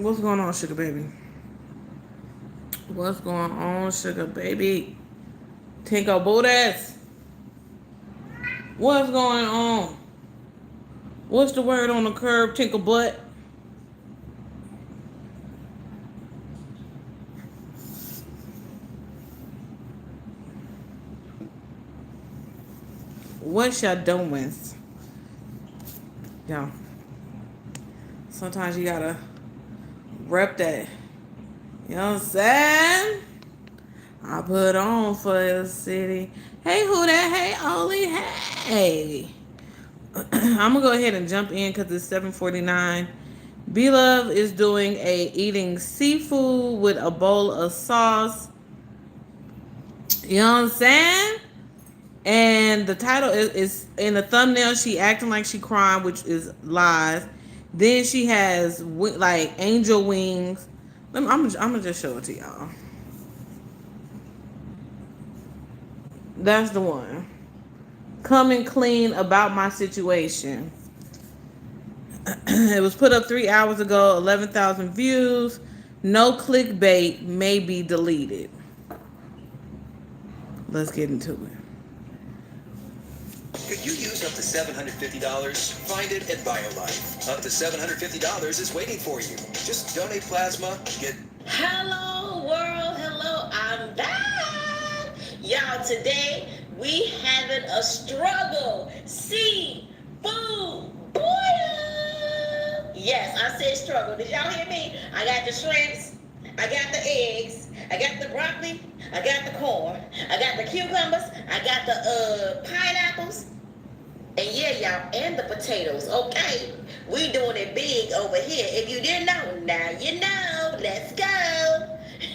What's going on, sugar baby? What's going on, sugar baby? Tinko Booties. What's going on? What's the word on the curb, Tinkle Butt? What y'all doing? Y'all. Sometimes you gotta rep that. You know what I'm saying? I put on for the city. Hey, who that? Hey, Oli. Hey. I'm gonna go ahead and jump in because it's 7:49. B Love is doing a eating seafood with a bowl of sauce. You know what I'm saying? And the title is in the thumbnail. She acting like she crying, which is lies. Then she has like angel wings. I'm gonna just show it to y'all. That's the one. Coming clean about my situation. It was put up 3 hours ago. 11,000 views. No clickbait may be deleted. Let's get into it. Could you use up to $750? Find it at BioLife. Up to $750 is waiting for you. Just donate plasma, get... Hello, world. Hello, I'm back. Y'all, today we having a struggle. Seafood boil. Yes, I said struggle. Did y'all hear me? I got the shrimps. I got the eggs. I got the broccoli. I got the corn. I got the cucumbers. I got the pineapples. And yeah, y'all, and the potatoes. Okay, we doing it big over here. If you didn't know, now you know. Let's go.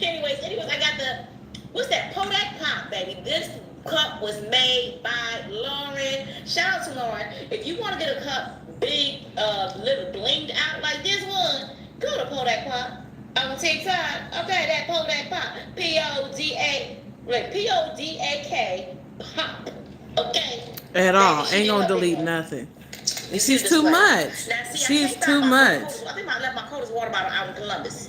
Anyways, I got the, what's that? Kodak pop, baby. This cup was made by Lauren. Shout out to Lauren. If you want to get a cup big, little blinged out like this one, go to Kodak pop on TikTok. Okay, that Kodak pop. P-O-D-A-K pop. Okay. At all. Ain't gonna delete nothing. She's too much. She's too much. I think I left my Coda's water bottle out in Columbus.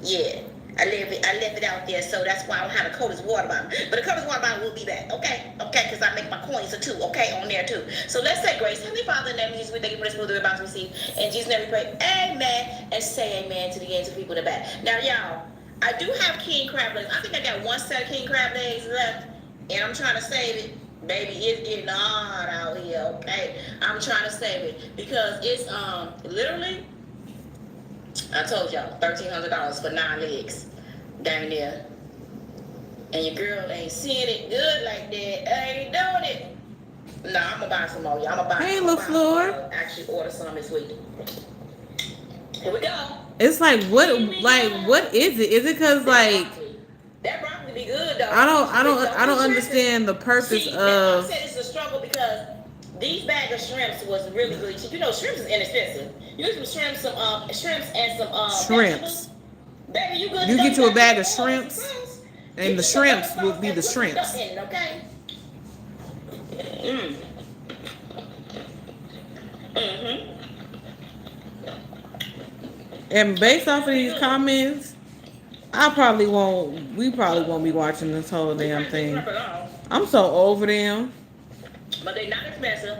Yeah. I left it out there, so that's why I don't have a Coda's water bottle. But the Coda's water bottle will be back, okay? Okay, because I make my coins too, okay, on there too. So let's say grace. Heavenly Father, in the name of Jesus, we thank you for this food that we're about to receive. In Jesus' name we pray, amen, and say amen to the ends of people in the back. Now, y'all, I do have king crab legs. I think I got one set of king crab legs left, and I'm trying to save it. Baby, it's getting hard out here, okay? I'm trying to save it because it's literally, I told y'all, $1,300 for 9 legs down there. And your girl ain't seeing it good like that. I ain't doing it. Nah, I'm gonna buy some more, y'all. I'm gonna buy Hey, some. LaFleur. Actually order some this week. Here we go. It's like what is it? Is it because like that broccoli be good though? I don't understand the purpose of. I said it's a struggle because these bag of shrimps was really cheap. You know, shrimps is inexpensive. You get some shrimps, shrimps and some Shrimps. Baby, you good? You get you a bag of shrimps, and the shrimps will be the shrimps. Okay. And based off of these comments, we probably won't be watching this whole damn thing. I'm so over them. But they not expensive.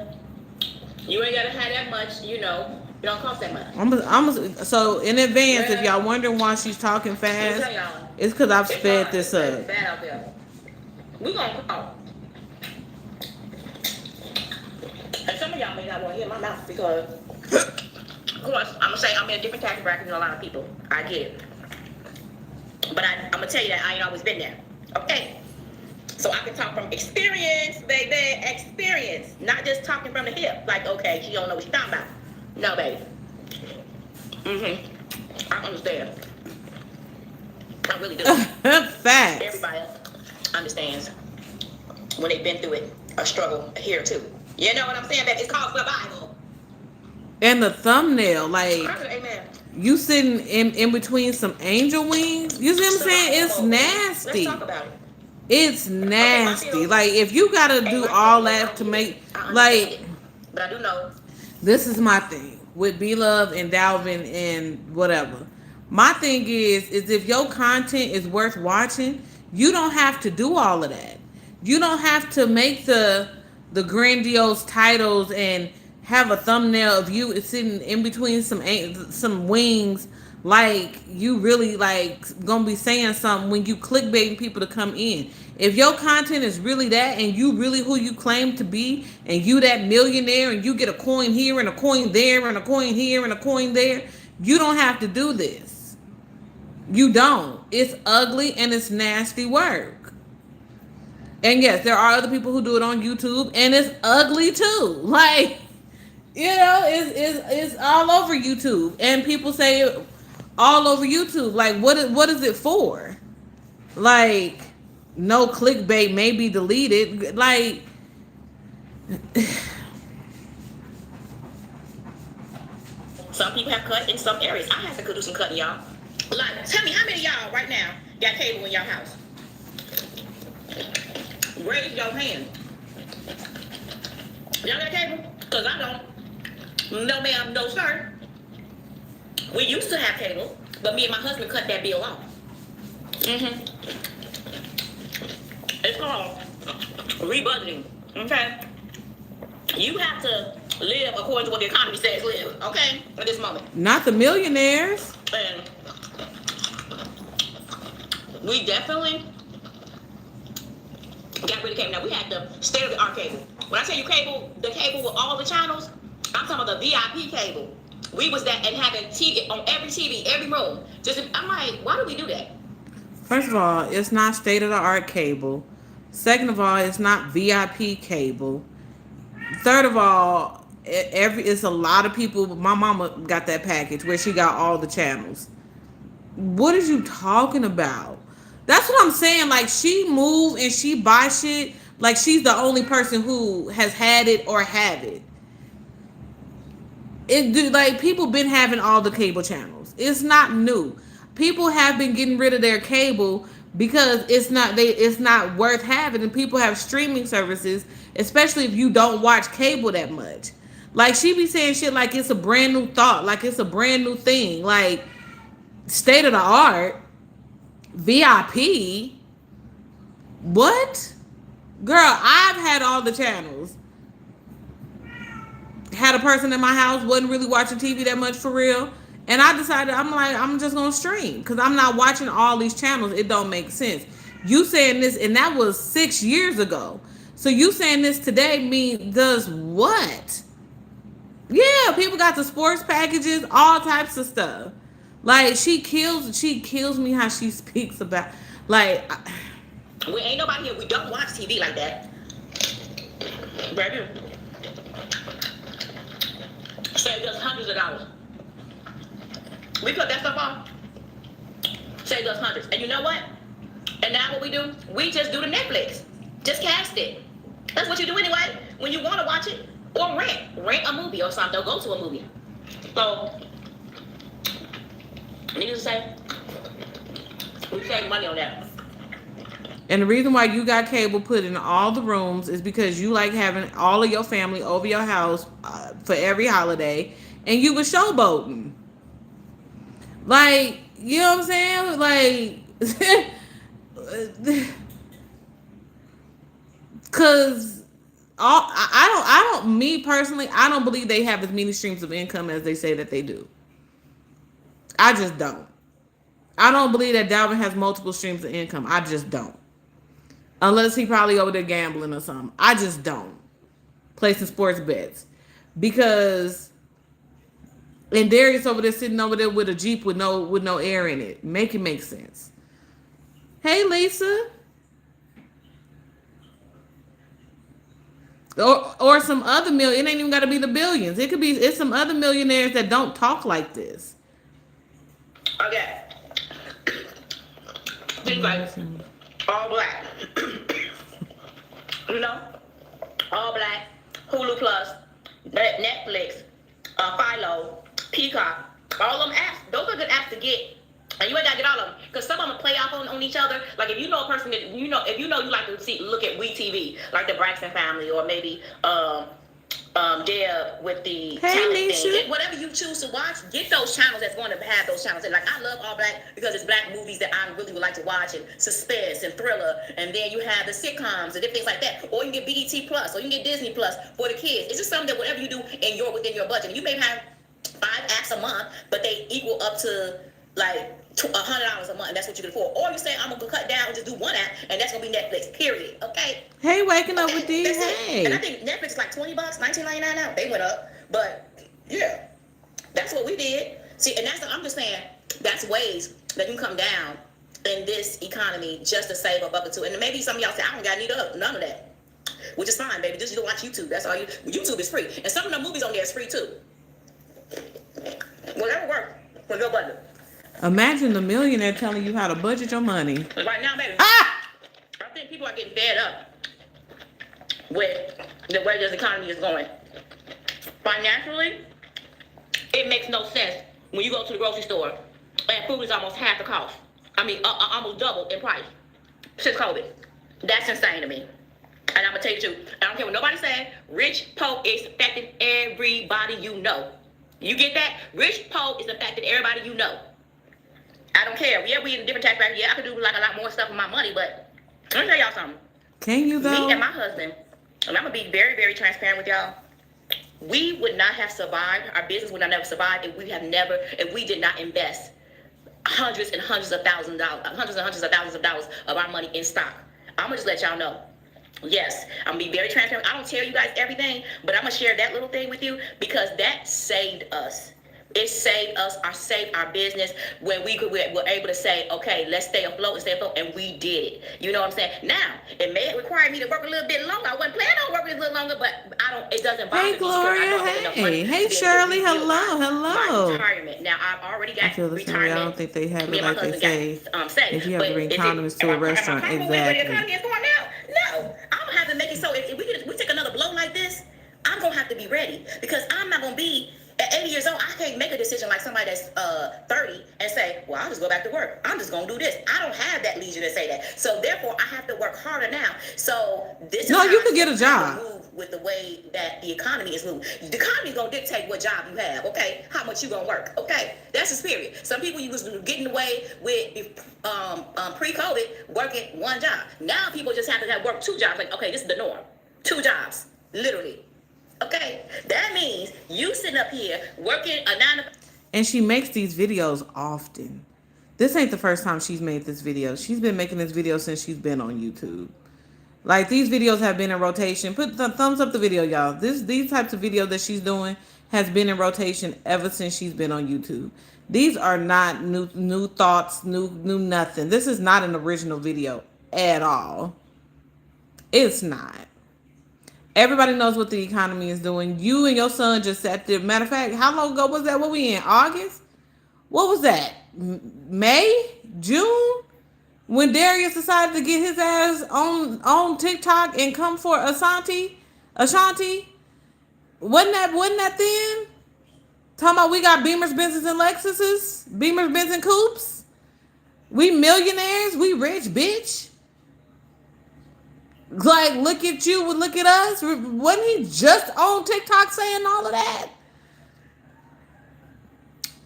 You ain't gotta have that much, you know. It don't cost that much. So in advance, if y'all wondering why she's talking fast, it's because I've sped this up. It's bad out there. We gonna call. And some of y'all may not want to hear my mouth because, of course, I'm gonna say I'm in a different tax bracket than a lot of people. I get it. But I'm gonna tell you that I ain't always been there. Okay? So I can talk from experience, baby. Experience. Not just talking from the hip. Like, okay, she don't know what she's talking about. No, baby. I understand. I really do. Facts. Everybody understands when they've been through it, a struggle here too. You know what I'm saying? That it's called survival. And the thumbnail, like, amen. You sitting in between some angel wings. You see what I'm saying? It's nasty. Let's talk about it. It's nasty. Like, if you gotta do all that to make, like, but I do know. This is my thing. with B Love and Dalvin and whatever. My thing is if your content is worth watching, you don't have to do all of that. You don't have to make the grandiose titles and have a thumbnail of you sitting in between some wings, like you really like gonna be saying something when you clickbaiting people to come in. If your content is really that and you really who you claim to be and you that millionaire and you get a coin here and a coin there and a coin here and a coin there, you don't have to do this. You don't. It's ugly and it's nasty work. And yes, there are other people who do it on YouTube and it's ugly too. Like, you know, it's all over YouTube. And people say it all over YouTube. Like, what is it for? Like, no, clickbait may be deleted. Like, some people have cut in some areas. I have to go do some cutting, y'all. Like, tell me how many of y'all right now got cable in your house? Raise your hand. Y'all got cable? Because I don't. No ma'am, no sir. We used to have cable, but me and my husband cut that bill off. It's called rebudgeting. Okay? You have to live according to what the economy says live, okay? At this moment. not the millionaires. And we definitely got rid of cable. Now we had the state-of-the-art cable. When I tell you cable, the cable with all the channels, I'm talking about the VIP cable. We was that and having TV on every TV, every room. I'm like, why do we do that? First of all, it's not state of the art cable. Second of all, it's not VIP cable. Third of all, it's a lot of people. My mama got that package where she got all the channels. What are you talking about? That's what I'm saying. Like, she move and she buy shit like she's the only person who has had it or have it. Like, people been having all the cable channels. It's not new. People have been getting rid of their cable because it's not worth having, and people have streaming services, especially if you don't watch cable that much. Like, she be saying shit like it's a brand new thought, like it's a brand new thing, like state of the art, VIP. What? Girl, I've had all the channels. Had a person in my house, wasn't really watching TV that much for real. And I decided, I'm just going to stream. Because I'm not watching all these channels. It don't make sense. You saying this, and that was 6 years ago. So you saying this today does what? Yeah, people got the sports packages, all types of stuff. Like, she kills me how she speaks about, like. We ain't nobody here. We don't watch TV like that. Baby. Saved us hundreds of dollars. We cut that stuff off. Saved us hundreds. And you know what? And now what we do? We just do the Netflix. Just cast it. That's what you do anyway. When you want to watch it. Or rent a movie or something. Go to a movie. So, needless to say, we save money on that. And the reason why you got cable put in all the rooms is because you like having all of your family over your house for every holiday, and you was showboating. Like, you know what I'm saying? Like, cause me personally, I don't believe they have as many streams of income as they say that they do. I just don't. I don't believe that Dalvin has multiple streams of income. I just don't. Unless he probably over there gambling or something. I just don't. Placing sports bets. Because, and Darius over there sitting over there with a Jeep with no air in it. Make it make sense. Hey, Lisa. Or some other million. It ain't even got to be the billions. It's some other millionaires that don't talk like this. Okay. Think like all black. You know? All black. Hulu Plus. Netflix. Philo. Peacock. All them apps. Those are good apps to get. And you ain't gotta get all of them. Because some of them play off on each other. Like if you know a person that you like to look at WeTV, like the Braxton family, or maybe Deb with the Hey, talent Nisha. thing. And whatever you choose to watch, get those channels that's going to have those channels. And like I love All Black because it's black movies that I really would like to watch, and suspense and thriller. And then you have the sitcoms and different things like that. Or you can get BET Plus, or you can get Disney Plus for the kids. It's just something that whatever you do and you're within your budget. And you may have 5 acts a month, but they equal up to like $100 a month, and that's what you can afford. Or you say I'm gonna cut down and just do 1 app, and that's gonna be Netflix. Period. Okay. Hey, waking up with these. Hey. And I think Netflix is like $20, $19.99 now. They went up, but yeah, that's what we did. See, and I'm just saying that's ways that you can come down in this economy just to save a buck or two. And maybe some of y'all say I don't got none of that, which is fine, baby. Just you watch YouTube. That's all you. YouTube is free, and some of the movies on there is free too. Whatever works for your budget. Imagine the millionaire telling you how to budget your money. Right now, baby. Ah! I think people are getting fed up with the way this economy is going. Financially, it makes no sense when you go to the grocery store and food is almost half the cost. I mean, almost double in price since COVID. That's insane to me. And I'm gonna tell you too. I don't care what nobody says. Rich, poor is affecting everybody you know. You get that? Rich, poor is affecting everybody you know. I don't care. Yeah, we in a different tax bracket. Yeah, I could do like a lot more stuff with my money, but let me tell y'all something. Can you though? Me and my husband, and I'm gonna be very, very transparent with y'all. We would not have survived. Our business would not have survived if we did not invest hundreds and hundreds of thousands of dollars of our money in stock. I'm gonna just let y'all know. Yes, I'm gonna be very transparent. I don't tell you guys everything, but I'm gonna share that little thing with you because that saved us. It saved us, saved our business when we were able to say, okay, let's stay afloat, and we did it. You know what I'm saying? Now, it may require me to work a little bit longer. I wasn't planning on working a little longer, but it doesn't bother me. Hey, Gloria, hey, Shirley, hello. Retirement. Now, I've already got I feel the same way. I don't think they have it like they say. If you have to bring condoms to a restaurant, exactly. Where the economy is going now? No. I'm gonna have to make it so if we take another blow like this, I'm gonna have to be ready because I'm not gonna be. At 80 years old, I can't make a decision like somebody that's 30 and say, well, I'll just go back to work. I'm just going to do this. I don't have that leisure to say that. So therefore, I have to work harder now. So this is you could get a job. Move with the way that the economy is moving. The economy is going to dictate what job you have, okay? How much you going to work, okay? That's the spirit. Some people, you was getting away with pre-COVID working 1 job. Now people just have to work 2 jobs. Like, okay, this is the norm. 2 jobs, literally. Okay, that means you sitting up here working a 9 to 5. And she makes these videos often. This ain't the first time she's made this video. She's been making this video since she's been on YouTube. Like, these videos have been in rotation. Put the thumbs up the video, y'all. These types of videos that she's doing has been in rotation ever since she's been on YouTube. These are not new thoughts, new nothing. This is not an original video at all. It's not. Everybody knows what the economy is doing. You and your son just sat there. Matter of fact, how long ago was that? What we in? August? What was that? May? June? When Darius decided to get his ass on TikTok and come for Ashanti? Wasn't that then? Talking about we got Beamers, Benzes, and Lexuses? Beamers, Benz, and Coupes? We millionaires? We rich, bitch? Like, look at you, look at us. Wasn't he just on TikTok saying all of that?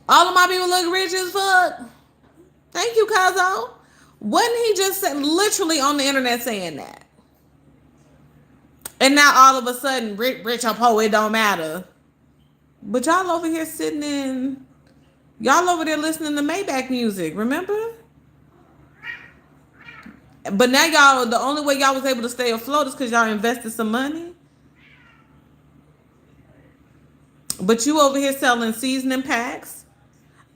All of my people look rich as fuck. Thank you, Kazo. Wasn't he just literally on the internet saying that? And now all of a sudden, rich or poor, it don't matter. But y'all over here y'all over there listening to Maybach music, remember? But now y'all, the only way y'all was able to stay afloat is because y'all invested some money. But you over here selling seasoning packs.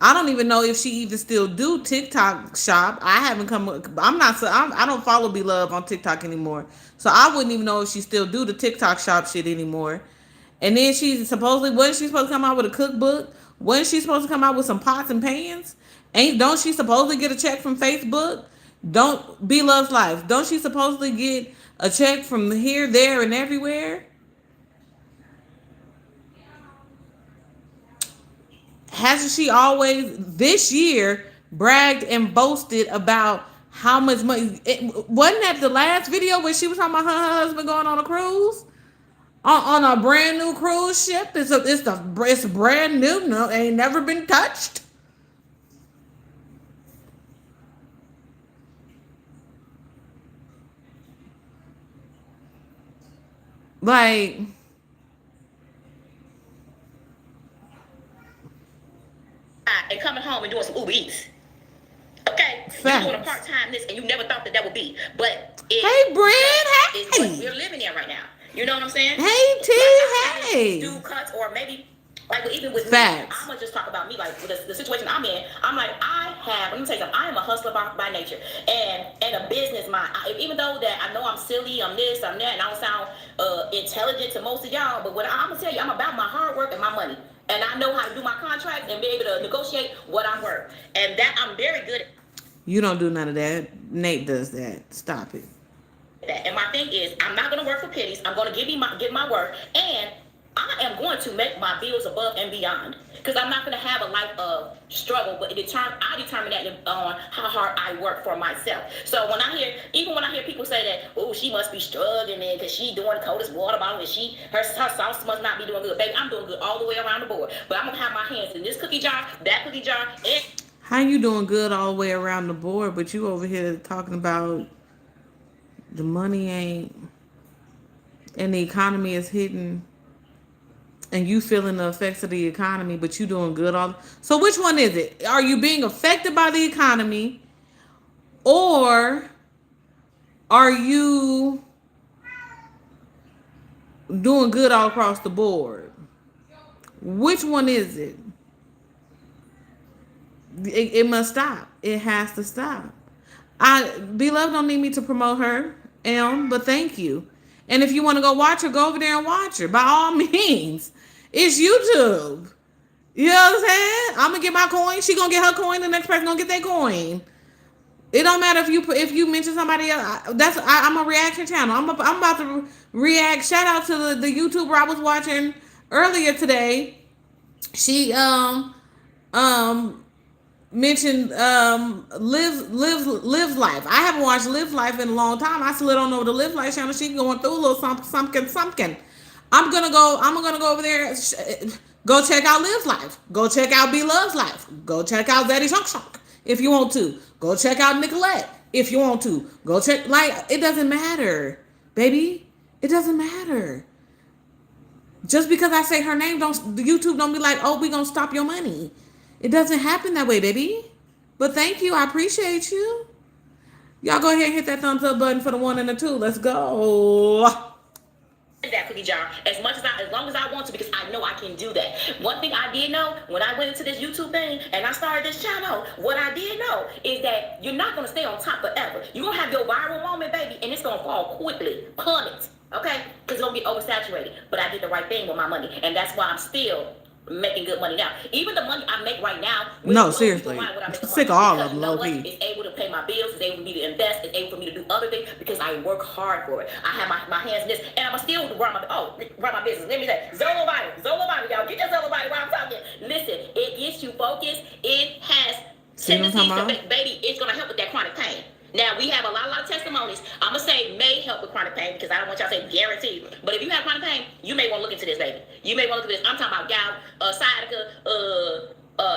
I don't even know if she even still do TikTok shop. I don't follow Beloved on TikTok anymore. So I wouldn't even know if she still do the TikTok shop shit anymore. And then wasn't she supposed to come out with a cookbook? Wasn't she supposed to come out with some pots and pans? Don't she supposedly get a check from Facebook? Don't Bloveslife. Don't she supposedly get a check from here, there, and everywhere? Hasn't she always this year bragged and boasted about how much money? Wasn't that the last video where she was talking about her husband going on a cruise? on a brand new cruise ship. It's brand new. No, ain't never been touched. Like, and coming home and doing some Uber Eats. Okay, you're doing a part-time this, and you never thought that would be. But hey, Brent, is what we're living in right now. You know what I'm saying? Hey, T, like, hey. Do cuts, or maybe like even with Facts. me, I'm gonna just talk about me. Like the situation I'm in, I'm like let me tell you something. I am a hustler by nature, and a business mind. Even though that I know I'm silly, I'm this, I'm that, and I don't sound intelligent to most of y'all, but what I'm gonna tell you, I'm about my hard work and my money. And I know how to do my contracts and be able to negotiate what I'm worth. And that I'm very good at. You don't do none of that. Nate does that. Stop it. And my thing is, I'm not going to work for pennies. I'm going to get my worth. And I am going to make my bills above and beyond. Because I'm not going to have a life of struggle. But I determine that on how hard I work for myself. So when I hear people say that, oh, she must be struggling because she doing the coldest water bottle and her sauce must not be doing good. Baby, I'm doing good all the way around the board. But I'm going to have my hands in this cookie jar, that cookie jar, and... How you doing good all the way around the board, but you over here talking about the money ain't, and the economy is hitting, and you feeling the effects of the economy, but you doing good all. So which one is it? Are you being affected by the economy, or are you doing good all across the board? Which one is it? It must stop. It has to stop. Beloved don't need me to promote her, but thank you. And if you want to go watch her, go over there and watch her. By all means. It's YouTube. You know what I'm saying? I'm gonna get my coin. She gonna get her coin. The next person gonna get their coin. It don't matter if you mention somebody else. I'm a reaction channel. I'm about to react. Shout out to the YouTuber I was watching earlier today. She mentioned live life. I haven't watched Live Life in a long time. I slid on over to Live Life channel. She going through a little something. I'm gonna go over there. Go check out Live Life. Go check out B Love's Life. Go check out Betty Shunk Shunk if you want to. Go check out Nicolette if you want to. Go check. Like, it doesn't matter, baby. It doesn't matter. Just because I say her name, YouTube don't be like, oh, we gonna stop your money. It doesn't happen that way, baby. But thank you. I appreciate you. Y'all go ahead and hit that thumbs up button for the 1 and the 2. Let's go. That cookie jar as long as I want to, because I know I can do that. One thing I did know when I went into this YouTube thing and I started this channel, what I did know is that you're not gonna stay on top forever. You're gonna have your viral moment, baby, and it's gonna fall quickly, plummet. Okay? Because it's gonna get oversaturated. But I did the right thing with my money, and that's why I'm still making good money now. Even the money I make right now. No, seriously. Sick of all of them, low key. It's able to pay my bills. It's able for me to invest. It's able for me to do other things because I work hard for it. I have my hands in this, and I'm still run my business. Let me say, Zolo Bible, y'all. Get your Zolo Bible while I'm talking. Listen, it gets you focused. It has tendencies to make, baby. It's gonna help with that chronic pain. Now, we have a lot of testimonies. I'm going to say may help with chronic pain because I don't want y'all to say guaranteed. But if you have chronic pain, you may want to look into this, baby. You may want to look into this. I'm talking about gout, sciatica,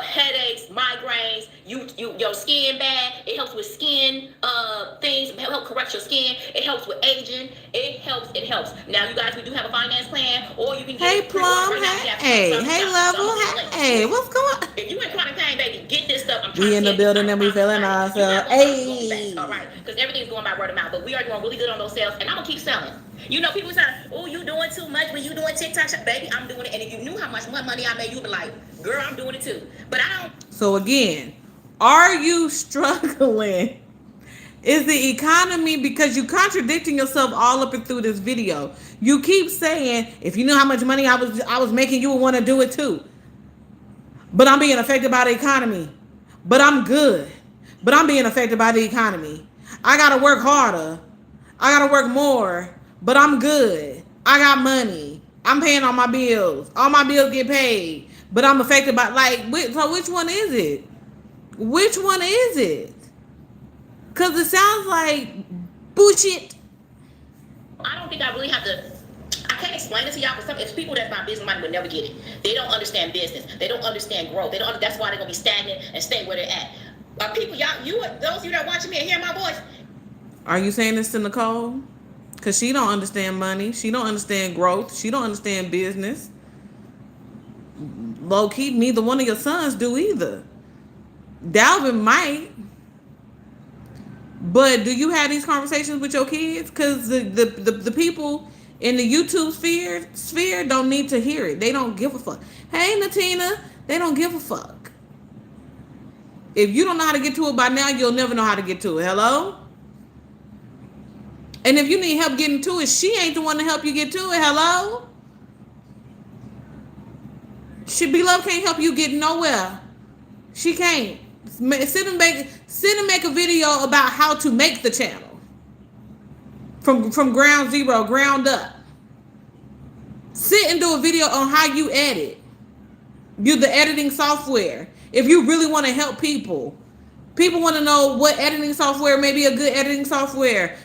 headaches, migraines, your skin bad. It helps with skin things. It helps correct your skin. It helps with aging. It helps. Now, you guys, we do have a finance plan, or you can get. Hey, Plum. Hey, Level. Hey, what's going on? If you in chronic pain, baby, get this stuff. We in the building and we feeling ourselves. Hey. All right, because everything's going by word of mouth, but we are doing really good on those sales, and I'm gonna keep selling. You know, people say, "Oh, you doing too much when you doing TikTok shop, baby." I'm doing it, and if you knew how much money I made, you'd be like, "Girl, I'm doing it too." But I don't. So again, are you struggling? Is the economy, because you contradicting yourself all up and through this video? You keep saying, if you knew how much money I was making, you would want to do it too. But I'm being affected by the economy. But I'm good. But I'm being affected by the economy. I gotta work harder. I gotta work more. But I'm good. I got money. I'm paying all my bills. All my bills get paid. But I'm affected by, so which one is it? Which one is it? Because it sounds like bullshit. I don't think I really have to. I can't explain it to y'all, but it's people that's not business minded would never get it. They don't understand business. They don't understand growth. That's why they're gonna be stagnant and stay where they're at. People, those of you that are watching me and hear my voice. Are you saying this to Nicole? Because she don't understand money. She don't understand growth. She don't understand business. Low key, neither one of your sons do either. Dalvin might. But do you have these conversations with your kids? Because the people in the YouTube sphere don't need to hear it. They don't give a fuck. Hey, Natina, they don't give a fuck. If you don't know how to get to it by now, you'll never know how to get to it. Hello? And if you need help getting to it, she ain't the one to help you get to it. Hello? Beloved can't help you get nowhere. She can't. Sit and make a video about how to make the channel. From ground zero, ground up. Sit and do a video on how you edit. Use the editing software. If you really want to help people. People want to know what editing software may be a good editing software.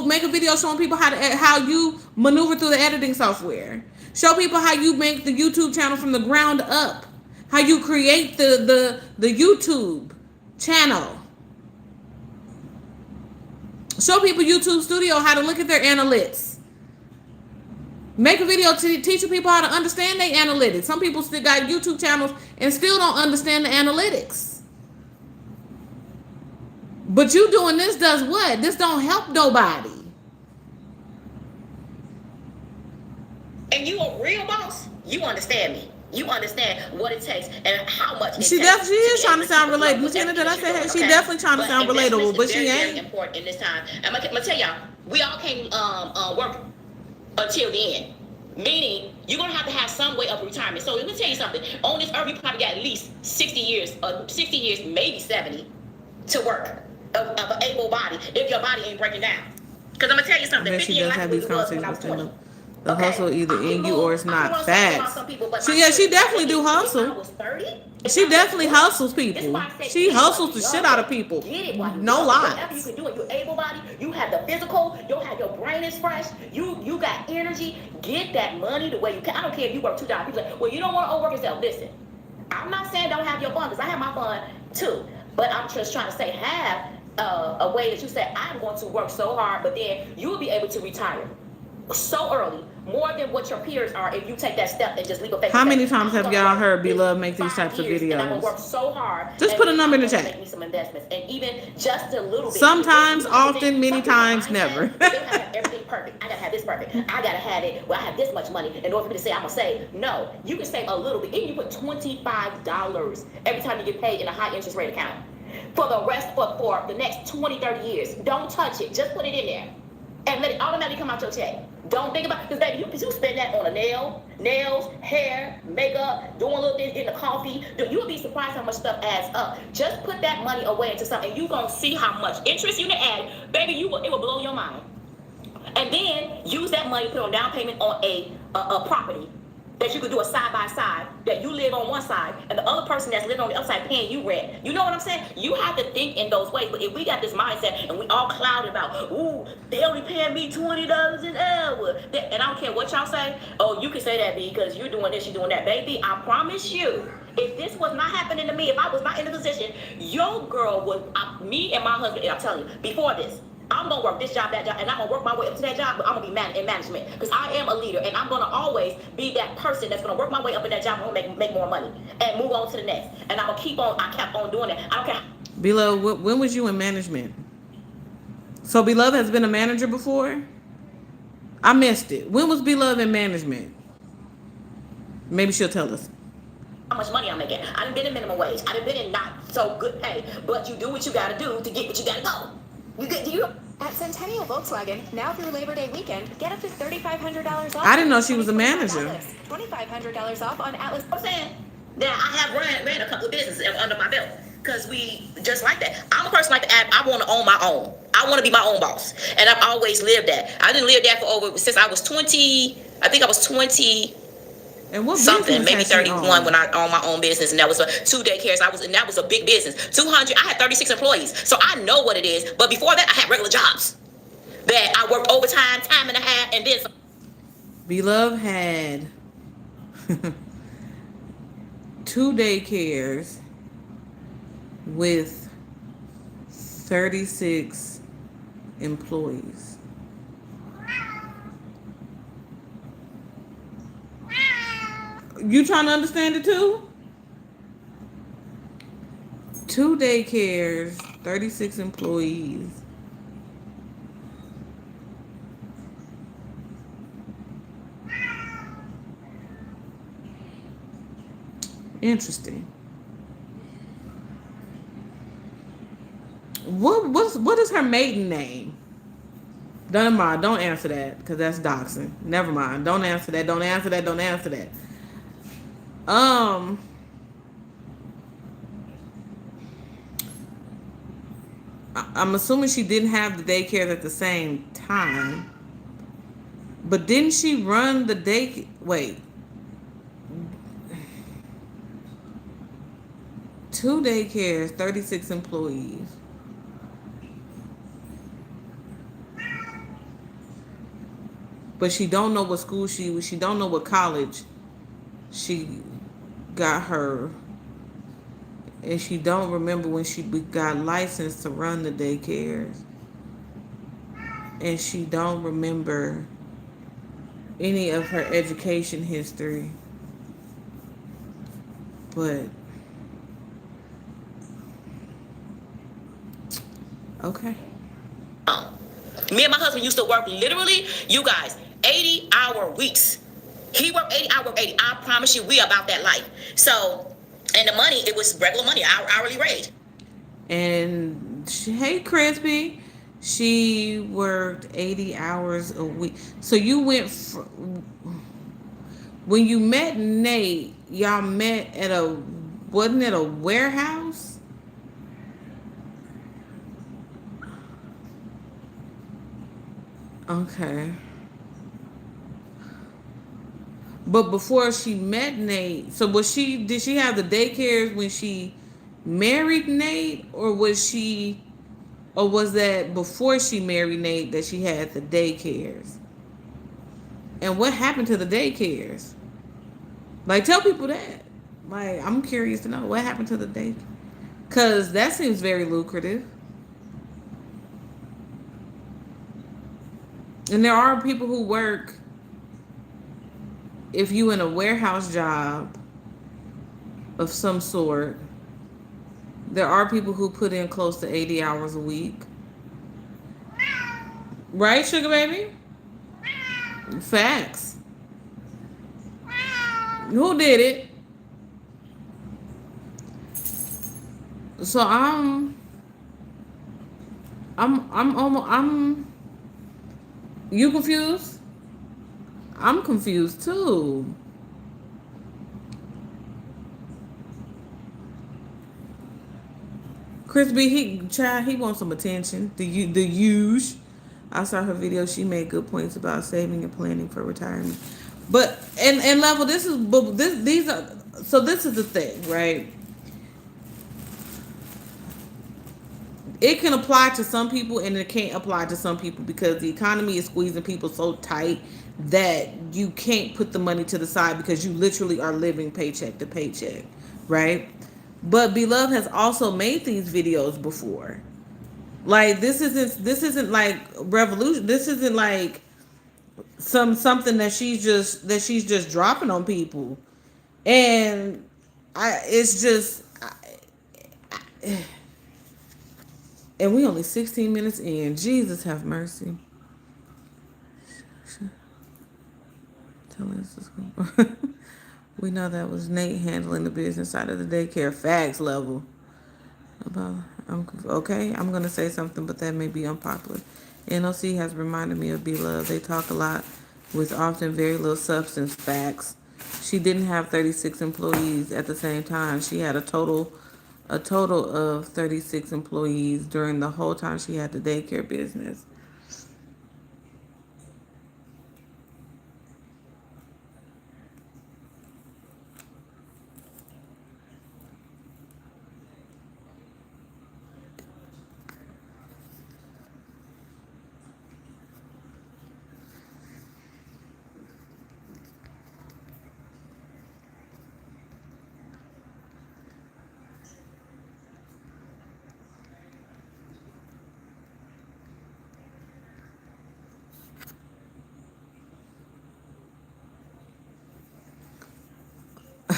Make a video showing people how you maneuver through the editing software. Show people how you make the YouTube channel from the ground up. How you create the YouTube channel. Show people YouTube Studio how to look at their analytics. Make a video to teach people how to understand their analytics. Some people still got YouTube channels and still don't understand the analytics. But you doing this does what? This don't help nobody. And you a real boss, you understand me. You understand what it takes and how much it takes. She is trying to sound relatable. Did I say hey, she definitely trying to sound relatable, but she ain't. Very important in this time. I'm gonna tell y'all, we all can't work until the end. Meaning, you're gonna have to have some way of retirement. So let me tell you something. On this earth, you probably got at least 60 years, maybe 70, to work of an able body if your body ain't breaking down. Because I'm gonna tell you something. She does have these conversations with them. The hustle either in you or it's not fast. She definitely do hustle. She definitely hustles people. She hustles the shit out of people. No lies. Whatever you can do it. You're able-bodied. You have the physical. You have your brain is fresh. You got energy. Get that money the way you can. I don't care if you work 2 jobs. People say, well, you don't want to overwork yourself. Listen, I'm not saying don't have your fun, because I have my fun too. But I'm just trying to say have a way that you say, I'm going to work so hard, but then you'll be able to retire so early, more than what your peers are if you take that step and just leave a face. How many times have y'all heard Beloved make these types of videos? And I'm gonna work so hard. Just put a number in the chat. Make me some investments, and even just a little bit. Sometimes, often, many times, never. They gotta have everything perfect. I gotta have this perfect. I gotta have it. Well, I have this much money in order for me to say I'm gonna save. No, you can save a little bit. Even you put $25 every time you get paid in a high interest rate account for the rest for the next 20, 30 years. Don't touch it. Just put it in there and let it automatically come out your check. Don't think about it, because baby, you spend that on nails, hair, makeup, doing little things, getting the coffee. You'll be surprised how much stuff adds up. Just put that money away into something, and you're gonna see how much interest you can add. Baby, it will blow your mind. And then use that money, put on down payment on a property that you could do a side by side, that you live on one side and the other person that's living on the other side paying you rent. You know what I'm saying? You have to think in those ways. But if we got this mindset and we all clouded about, ooh, they only paying me $20 an hour, and I don't care what y'all say. Oh, you can say that because you're doing this, you're doing that. Baby, I promise you, if this was not happening to me, if I was not in the position, your girl would, me and my husband, I'm telling you, before this, I'm going to work this job, that job, and I'm going to work my way up to that job, but I'm going to be in management, because I am a leader, and I'm going to always be that person that's going to work my way up in that job and make more money and move on to the next. And I'm going to kept on doing that. I don't care. Beloved, when was you in management? So Beloved has been a manager before? I missed it. When was Beloved in management? Maybe she'll tell us. How much money I'm making. I done been in minimum wage. I done been in not so good pay, but you do what you got to do to get what you got to go. At Centennial Volkswagen, now through Labor Day weekend, get up to $3,500 off. I didn't know she was a manager. $2,500 off on Atlas. I'm saying that I have ran a couple of businesses under my belt, because we just like that. I'm a person like that. I want to own my own. I want to be my own boss, and I've always lived that. I didn't live that since I was 20. I think I was 20. And what something, maybe 31 when I owned my own business, and that was 2 daycares. And that was a big business. 200. I had 36 employees, so I know what it is. But before that, I had regular jobs that I worked overtime, time and a half, and then. Beloved had 2 daycares with 36 employees. You trying to understand it too? 2 daycares, 36 employees. Interesting. What is her maiden name? Don't mind. Don't answer that because that's doxing. Never mind. Don't answer that. Don't answer that. Don't answer that. Um. I'm assuming she didn't have the daycare at the same time. But didn't she run the day? Wait. 2 daycares, 36 employees. But she don't know what school she was. She don't know what college she got her. And she don't remember when she got licensed to run the daycares. And she don't remember any of her education history. But okay. Me and my husband used to work literally, you guys, 80-hour weeks. He worked 80, I worked 80. I promise you, we about that life. So, and the money, it was regular money, our hourly rate. And hey, Crispy, she worked 80 hours a week. So you went when you met Nate, y'all met at wasn't it a warehouse? Okay. But before she met Nate, so did she have the daycares when she married Nate, or was that before she married Nate that she had the daycares? And what happened to the daycares? Like, tell people that. Like, I'm curious to know what happened to the daycare. Because that seems very lucrative. And there are people who work, if you in a warehouse job of some sort, there are people who put in close to 80 hours a week. Right, Sugar Baby? Facts. Who did it? So you confused? I'm confused too. Crispy, he wants some attention. The huge. I saw her video. She made good points about saving and planning for retirement. But and level, this is the thing, right? It can apply to some people and it can't apply to some people because the economy is squeezing people so tight that you can't put the money to the side because you literally are living paycheck to paycheck, right? But Beloved has also made these videos before. Like this isn't like revolution. This isn't like something that she's just dropping on people. And it's just and we only 16 minutes in. Jesus have mercy. Tell us we know that was Nate handling the business side of the daycare. Facts level. Okay, I'm gonna say something, but that may be unpopular. NOC has reminded me of Beloved. They talk a lot with often very little substance. Facts. She didn't have 36 employees at the same time. She had a total of 36 employees during the whole time she had the daycare business.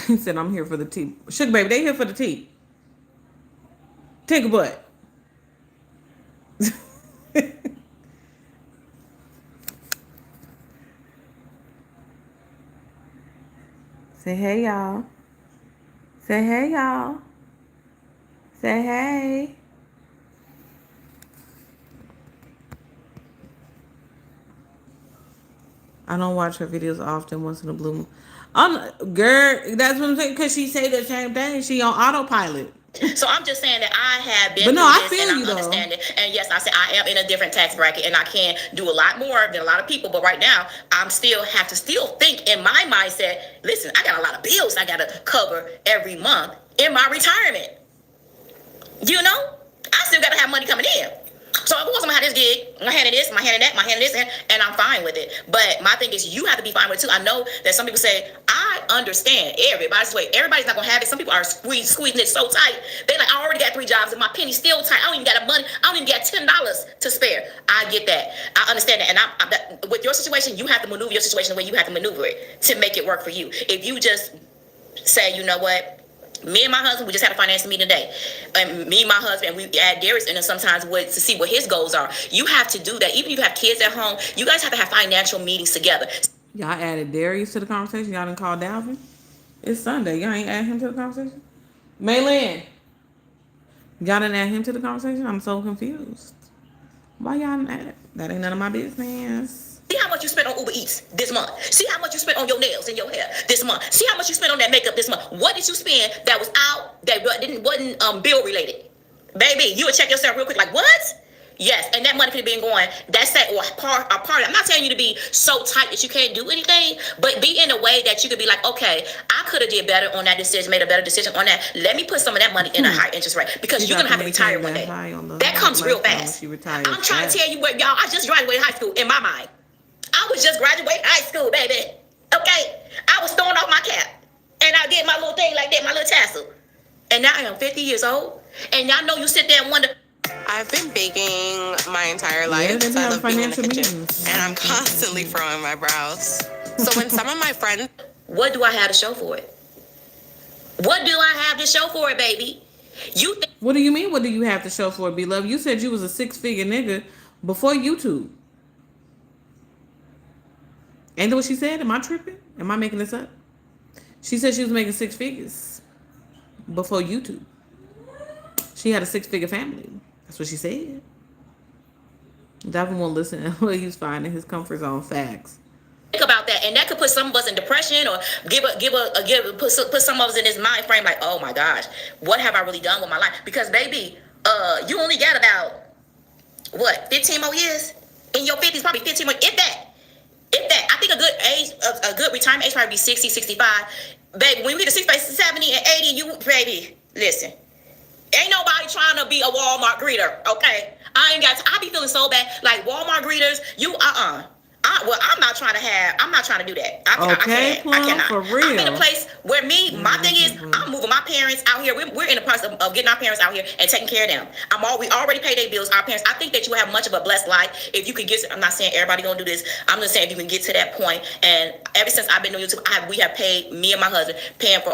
He said, I'm here for the tea. Sugar baby, they here for the tea. Take a butt. Say hey, y'all. Say hey, y'all. Say hey. I don't watch her videos often, once in a blue moon. Girl, that's what I'm saying, because she say the same thing. She on autopilot. So I'm just saying that I have been But no, through I this feel and you, I though. understand it. And yes, I said I am in a different tax bracket and I can do a lot more than a lot of people. But right now, I'm still have to still think in my mindset, listen, I got a lot of bills I got to cover every month in my retirement. You know, I still got to have money coming in. So of course I'm gonna have this gig, I'm gonna hand this, I'm gonna hand that, I'm gonna hand this, and I'm fine with it. But my thing is, you have to be fine with it too. I know that some people say, I understand everybody's way. Everybody's not gonna have it. Some people are squeezing it so tight. They like, I already got 3 jobs and my penny's still tight. I don't even got the money. I don't even got $10 to spare. I get that. I understand that. And with your situation, you have to maneuver your situation the way you have to maneuver it to make it work for you. If you just say, you know what? Me and my husband, we just had a financial meeting today. And me and my husband, we add Darius in sometimes to see what his goals are. You have to do that. Even if you have kids at home, you guys have to have financial meetings together. Y'all added Darius to the conversation. Y'all didn't call Dalvin. It's Sunday. Y'all ain't add him to the conversation. Maylin, y'all didn't add him to the conversation. I'm so confused. Why y'all didn't add it? That ain't none of my business. See how much you spent on Uber Eats this month. See how much you spent on your nails and your hair this month. See how much you spent on that makeup this month. What did you spend that was out that wasn't bill related? Baby, you would check yourself real quick. Like what? Yes, and that money could have been going. That's that or part. I'm not telling you to be so tight that you can't do anything, but be in a way that you could be like, okay, I could have did better on that decision, made a better decision on that. Let me put some of that money in a high interest rate because you're gonna have to retire one day. That comes real fast. I'm trying to tell you what, y'all. I just graduated high school in my mind. I was just graduating high school, baby. Okay? I was throwing off my cap. And I did my little thing like that, my little tassel. And now I am 50 years old. And y'all know you sit there and wonder. I've been baking my entire life. Yeah, So I love being in the financial kitchen. meetings. And I'm constantly throwing my brows. So when some of my friends... What do I have to show for it? What do I have to show for it, baby? What do you mean, what do you have to show for it, beloved? You said you was a 6-figure nigga before YouTube. Ain't that what she said? Am I tripping? Am I making this up? She said she was making 6 figures before YouTube. She had a 6-figure family. That's what she said. Davin won't listen. He's finding his comfort zone. Facts. Think about that, and that could put some of us in depression, or put some of us in this mind frame like, oh my gosh, what have I really done with my life? Because baby, you only got about 15 more years in your 50s, probably 15 more, if that. I think a good age, a good retirement age probably be 60, 65. Baby, when we get to 60, 70, and 80, baby, listen. Ain't nobody trying to be a Walmart greeter, okay? I be feeling so bad. Like Walmart greeters, I'm not trying to do that. I cannot. For real. I'm in a place where my thing is, I'm moving my parents out here. We're in the process of getting our parents out here and taking care of them. We already pay their bills, our parents. I think that you have much of a blessed life if you can get, I'm not saying everybody gonna do this. I'm just saying if you can get to that point. And ever since I've been on YouTube, we have paid, me and my husband, paying for,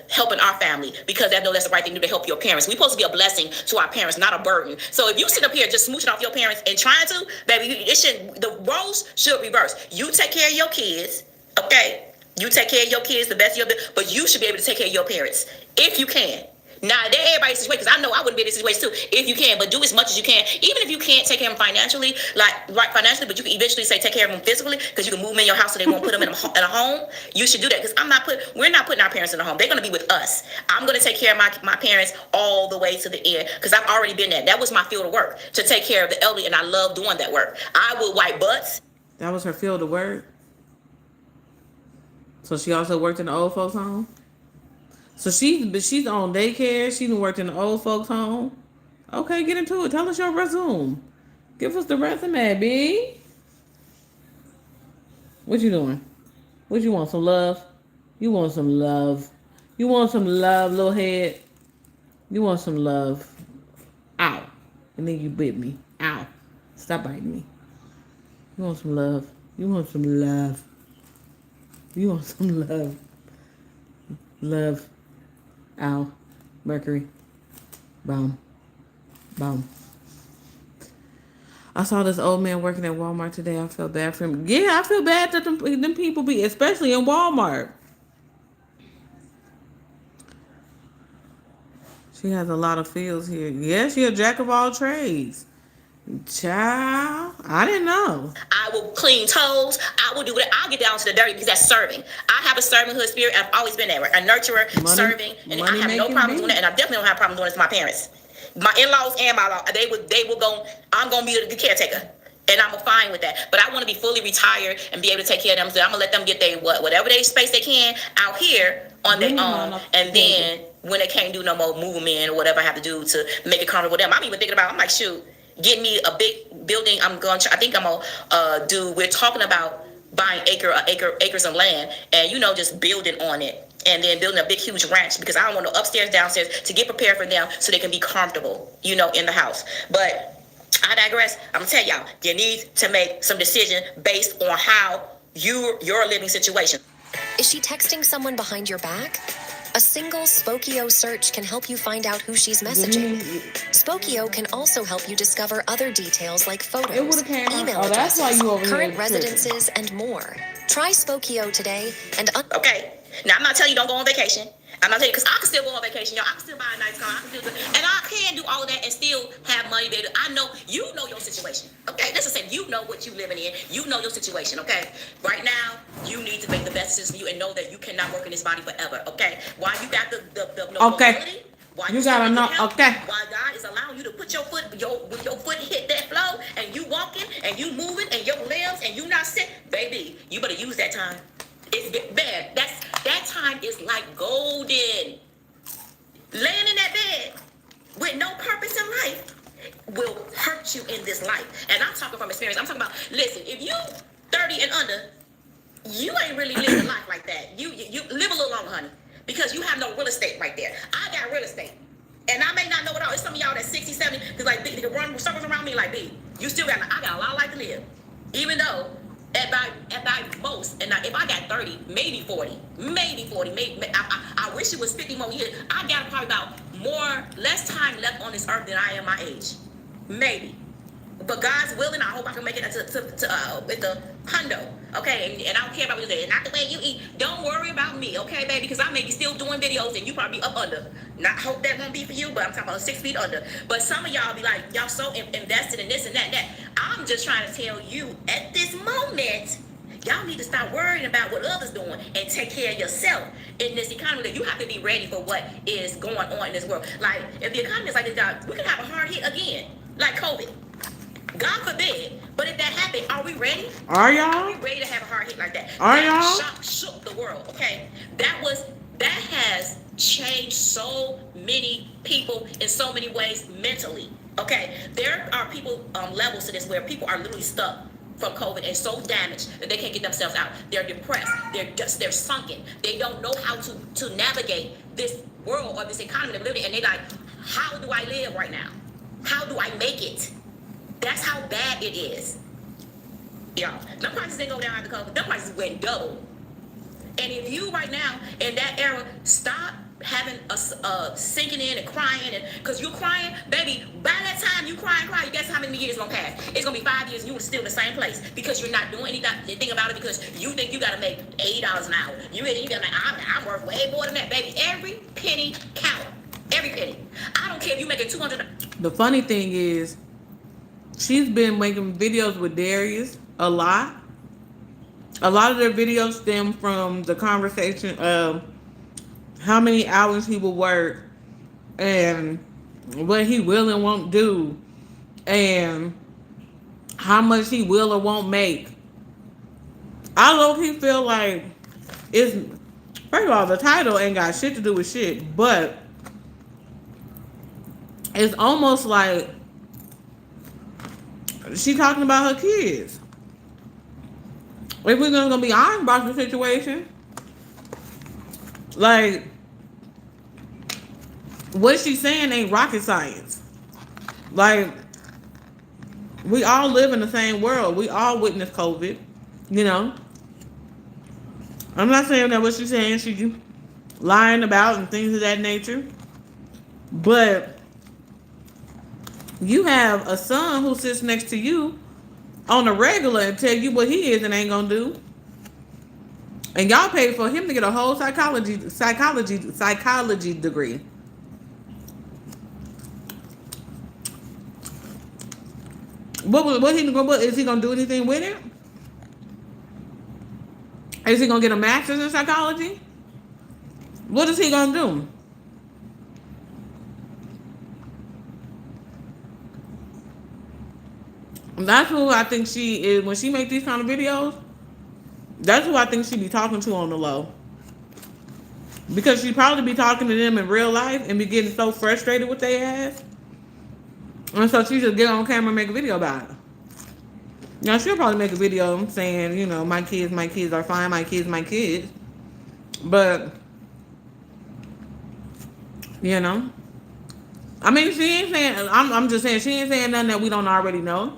helping our family, because I know that's the right thing to do to help your parents. We're supposed to be a blessing to our parents, not a burden. So if you sit up here just smooching off your parents and trying to, baby, the roles should reverse. You take care of your kids, okay? You take care of your kids the best of your, but you should be able to take care of your parents if you can. Now, they're everybody's situation, because I know I wouldn't be in this situation too, if you can, but do as much as you can. Even if you can't take care of them financially, financially, but you can eventually say take care of them physically, because you can move them in your house so they won't put them in a home. You should do that, because we're not putting our parents in a home. They're going to be with us. I'm going to take care of my parents all the way to the end, because I've already been there. That was my field of work, to take care of the elderly, and I love doing that work. I would wipe butts. That was her field of work. So she also worked in the old folks' home. So she's on daycare. She done worked in the old folks' home. Okay, get into it. Tell us your resume. Give us the resume, B. What you doing? What you want? Some love? You want some love? You want some love, little head? You want some love? Ow. And then you bit me. Ow. Stop biting me. You want some love? You want some love? You want some love? Love, Al, Mercury, boom, boom. I saw this old man working at Walmart today. I feel bad for him. Yeah, I feel bad that them people be, especially in Walmart. She has a lot of fields here. Yeah, she a jack of all trades. Child, I didn't know. I will clean toes. I will do it. I'll get down to the dirty because that's serving. I have a servanthood spirit. I've always been there. A nurturer, serving, and I have no problem doing that. And I definitely don't have a problem doing this to my parents, my in-laws, and my law. They will go. I'm gonna be the caretaker, and I'm fine with that. But I want to be fully retired and be able to take care of them. So I'm gonna let them get their whatever they space they can out here on their own, and then when they can't do no more, move them in or whatever I have to do to make it comfortable with them. I'm even thinking about. I'm like, shoot. Get me a big building. I think I'm gonna do. We're talking about buying acres of land, and just building on it, and then building a big huge ranch because I don't want no upstairs, downstairs to get prepared for them so they can be comfortable, in the house. But I digress. I'm gonna tell y'all, you need to make some decision based on how your living situation. Is she texting someone behind your back? A single Spokio search can help you find out who she's messaging. Spokio can also help you discover other details like photos, email addresses, current residences, and more. Try Spokio today and... Okay. Now, I'm not telling you don't go on vacation. I'm not telling you, because I can still go on vacation, y'all. I can still buy a nice car. And I can do all of that and still have money, baby. I know, you know your situation. Okay? Let's just say you know what you're living in. You know your situation, okay? Right now, you need to make the best decision for you and know that you cannot work in this body forever, okay? While you got the mobility, while you gotta know, okay. While God is allowing you to put your foot, with your foot hit that floor, and you walking, and you moving, and your limbs, and you not sick, baby, you better use that time. It's bad. That time is like golden. Laying in that bed with no purpose in life will hurt you in this life. And I'm talking from experience. I'm talking about, listen, if you 30 and under, you ain't really living life like that. You live a little longer, honey, because you have no real estate right there. I got real estate. And I may not know it all. It's some of y'all that's 60, 70, because like, they can run circles around me like, B, you still got, I got a lot of life to live. Even though, at my most, and if I got 30, maybe 40, maybe I wish it was 50 more years. I got probably about less time left on this earth than I am my age, maybe. But God's willing, I hope I can make it with the hundo, okay? And I don't care about what you say, not the way you eat. Don't worry about me, okay, baby? Because I may be still doing videos and you probably up under. Not hope that won't be for you, but I'm talking about 6 feet under. But some of y'all be like, y'all so invested in this and that and that. I'm just trying to tell you, at this moment, y'all need to stop worrying about what others doing and take care of yourself in this economy. That you have to be ready for what is going on in this world. Like, if the economy is like this, we could have a hard hit again, like COVID. God forbid. But if that happened, are we ready? Are y'all? Are we ready to have a hard hit like that? Are y'all? Shook the world, okay? That has changed so many people in so many ways mentally, okay? There are people, levels to this where people are literally stuck from COVID and so damaged that they can't get themselves out. They're depressed. They're sunken. They don't know how to navigate this world or this economy they're living in. And they're like, how do I live right now? How do I make it? That's how bad it is. Y'all, them prices didn't go down after COVID. Them prices went double. And if you right now in that era stop having a sinking in and crying, and because you're crying, baby, by that time you cry, you guess how many years gonna pass? It's gonna be 5 years and you're still in the same place because you're not doing anything about it because you think you gotta make $80 an hour. You gotta make, I'm worth way more than that, baby. Every penny count. Every penny. I don't care if you making $200. The funny thing is, she's been making videos with Darius a lot. A lot of their videos stem from the conversation of how many hours he will work and what he will and won't do and how much he will or won't make. I low-key feel like it's, first of all, the title ain't got shit to do with shit, but it's almost like she talking about her kids. If we're gonna be honest about the situation, like what she's saying ain't rocket science. Like, we all live in the same world. We all witness COVID, I'm not saying that what she's saying, lying about and things of that nature. But you have a son who sits next to you on a regular and tell you what he is and ain't gonna do. And y'all paid for him to get a whole psychology degree. Is he gonna do anything with it? Is he gonna get a master's in psychology? What is he gonna do? That's who I think she is when she make these kind of videos. That's who I think she be talking to on the low. Because she probably be talking to them in real life and be getting so frustrated with their ass. And so she just get on camera and make a video about it. Now she'll probably make a video saying, you know, my kids are fine, my kids. But, you know. I mean, she ain't saying, I'm just saying, she ain't saying nothing that we don't already know.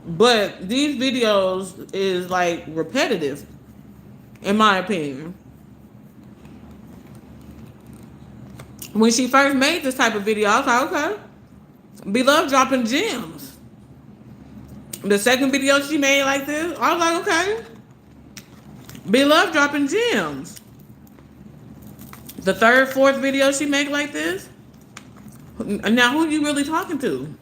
But these videos is like repetitive, in my opinion. When she first made this type of video, I was like, okay. Beloved dropping gems. The second video she made like this, I was like, okay. Beloved dropping gems. The third, fourth video she make like this. Now, who you really talking to?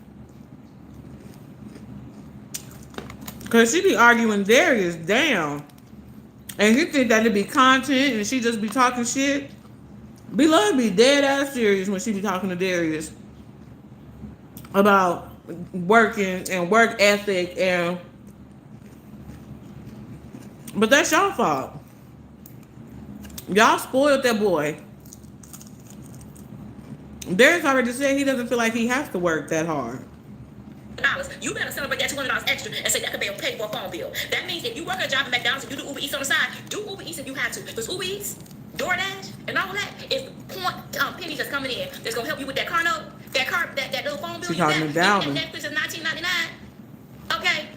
Because she be arguing Darius down. And he think that it be content and she just be talking shit. Beloved be dead ass serious when she be talking to Darius about working and work ethic and... But that's y'all fault. Y'all spoiled that boy. Darius already said he doesn't feel like he has to work that hard. You better celebrate that $200 extra and say that could be paid for a phone bill. That means if you work a job at McDonald's and you do Uber Eats on the side, do Uber Eats if you have to. Because Uber Eats, DoorDash, and all that is pennies that's coming in that's gonna help you with that car note, that little phone bill. She talking to Dalvin. Netflix is $19.99. Okay.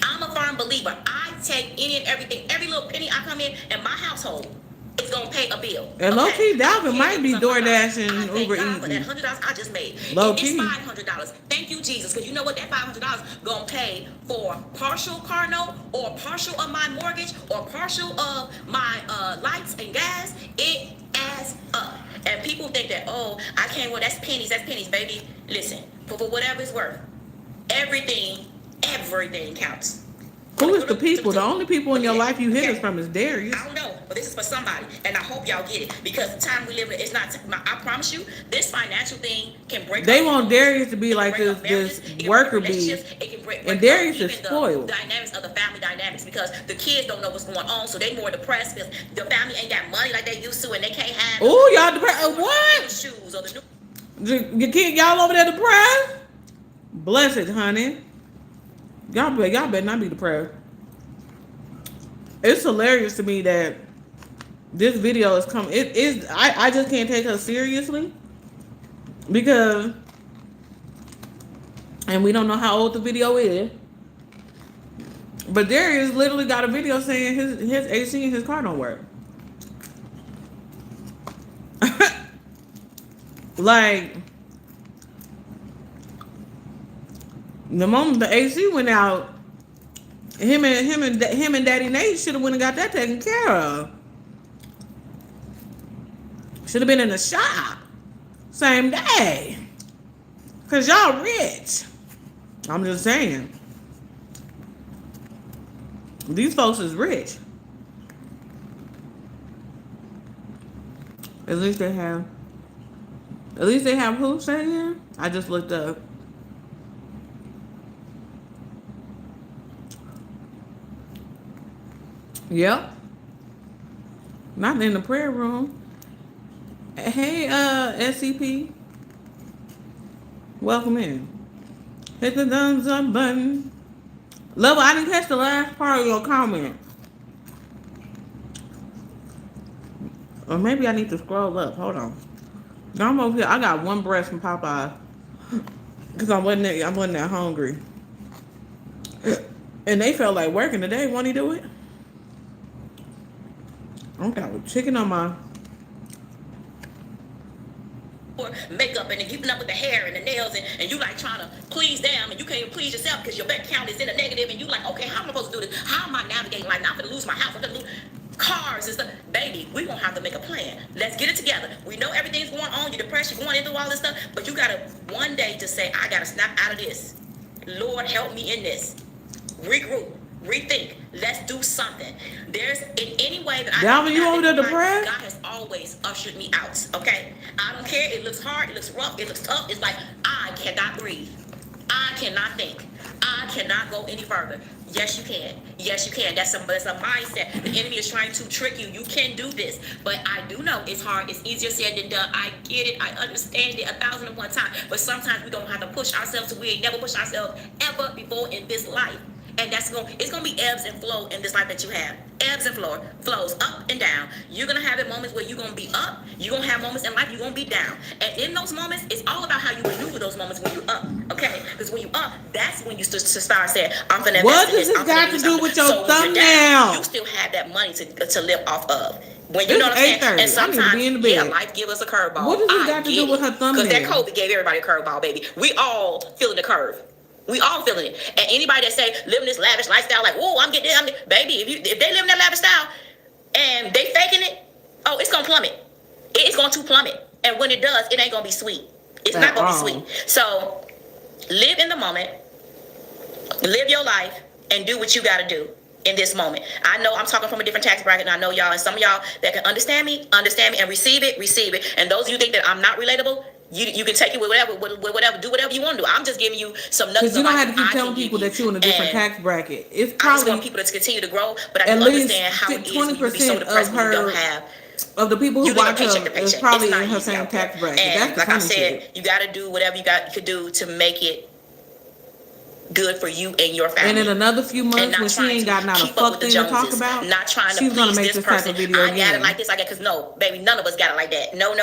I'm a firm believer. I take any and everything, every little penny I come in my household. It's gonna pay a bill. And low key, Dalvin might be DoorDash and Uber Eats. That $100 I just made. Low key. It's $500. Thank you, Jesus, because you know what? That $500 gonna pay for partial car note, or partial of my mortgage, or partial of my lights and gas. It adds up. And people think that, oh, I can't. Well, that's pennies, baby. Listen, for whatever it's worth, everything counts. Who is the people? The only people in your life you hear this from is Darius. I don't know, but this is for somebody, and I hope y'all get it, because the time we live in, it's not. I promise you, this financial thing can break. They want Darius to be like this worker bee, and Darius is spoiled. The dynamics of the family dynamics, because the kids don't know what's going on, so they more depressed because the family ain't got money like they used to, and they can't have. Oh, y'all depressed? What? Shoes or the new. Your kid, y'all over there depressed? Bless it, honey. Y'all better not be depressed. It's hilarious to me that this video is coming. It is. I just can't take her seriously because, and we don't know how old the video is. But Darius literally got a video saying his AC in his car don't work. Like, the moment the AC went out, him and Daddy Nate should have went and got that taken care of. Should have been in the shop same day. Cause y'all rich. I'm just saying. These folks is rich. At least they have who saying here? I just looked up. Yep. Not in the prayer room. Hey, SCP. Welcome in. Hit the thumbs up button. Love, I didn't catch the last part of your comment. Or maybe I need to scroll up. Hold on. Now I'm over here. I got one breast from Popeye. Because I wasn't that hungry. And they felt like working today. Won't he do it? I'm got chicken on my makeup and then keeping up with the hair and the nails and you like trying to please them and you can't even please yourself because your bank account is in a negative and you like, okay, how am I supposed to do this? How am I navigating life? Now I'm gonna lose my house, I'm gonna lose cars and stuff. Baby, we gonna have to make a plan. Let's get it together. We know everything's going on, you're depressed, you're going into all this stuff, but you gotta one day to say, I gotta snap out of this. Lord, help me in this. Regroup. Rethink. Let's do something. There's in any way that Dalvin, you over there depressed? God has always ushered me out. Okay, I don't care. It looks hard. It looks rough. It looks tough. It's like I cannot breathe. I cannot think. I cannot go any further. Yes, you can. Yes, you can. That's a mindset. The enemy is trying to trick you. You can do this. But I do know it's hard. It's easier said than done. I get it. I understand it 1,001 times. But sometimes we don't have to push ourselves. So we ain't never pushed ourselves ever before in this life. And it's gonna be ebbs and flow in this life that you have. Ebbs and flows up and down. You're gonna have moments where you're gonna be up. You're gonna have moments in life you're gonna be down. And in those moments, it's all about how you maneuver those moments when you're up. Okay? Because when you're up, that's when you start saying, I'm gonna invest what in this. does this got to do with your thumbnail? You still have that money to live off of. When you know what I'm saying? And sometimes, life give us a curveball. What does this got to do with her thumbnail? Because that COVID gave everybody a curveball, baby. We all feeling the curve. We all feeling it. And anybody that say living this lavish lifestyle, like, oh, I'm getting this, baby, if they live in that lavish style and they faking it, oh, it's gonna plummet. It's going to plummet. And when it does, it ain't gonna be sweet. It's not gonna be sweet. So live in the moment, live your life, and do what you gotta do in this moment. I know I'm talking from a different tax bracket, and I know y'all, and some of y'all that can understand me, and receive it. And those of you think that I'm not relatable, you can take it with whatever, do whatever you want to do. I'm just giving you some nuggets. Because you don't have to keep telling people that you're in a different tax bracket. It's probably I just want people to continue to grow, but I do understand how it is when you be so depressed when you don't have. Of the people who watch her is probably in her same tax bracket. And that's like I said, you got to do whatever you could do to make it good for you and your family. And in another few months, when she ain't got not a fuck thing to talk about, not trying to she's gonna make this this type person. of video I again. got it like this, I got, because no, baby, none of us got it like that. No.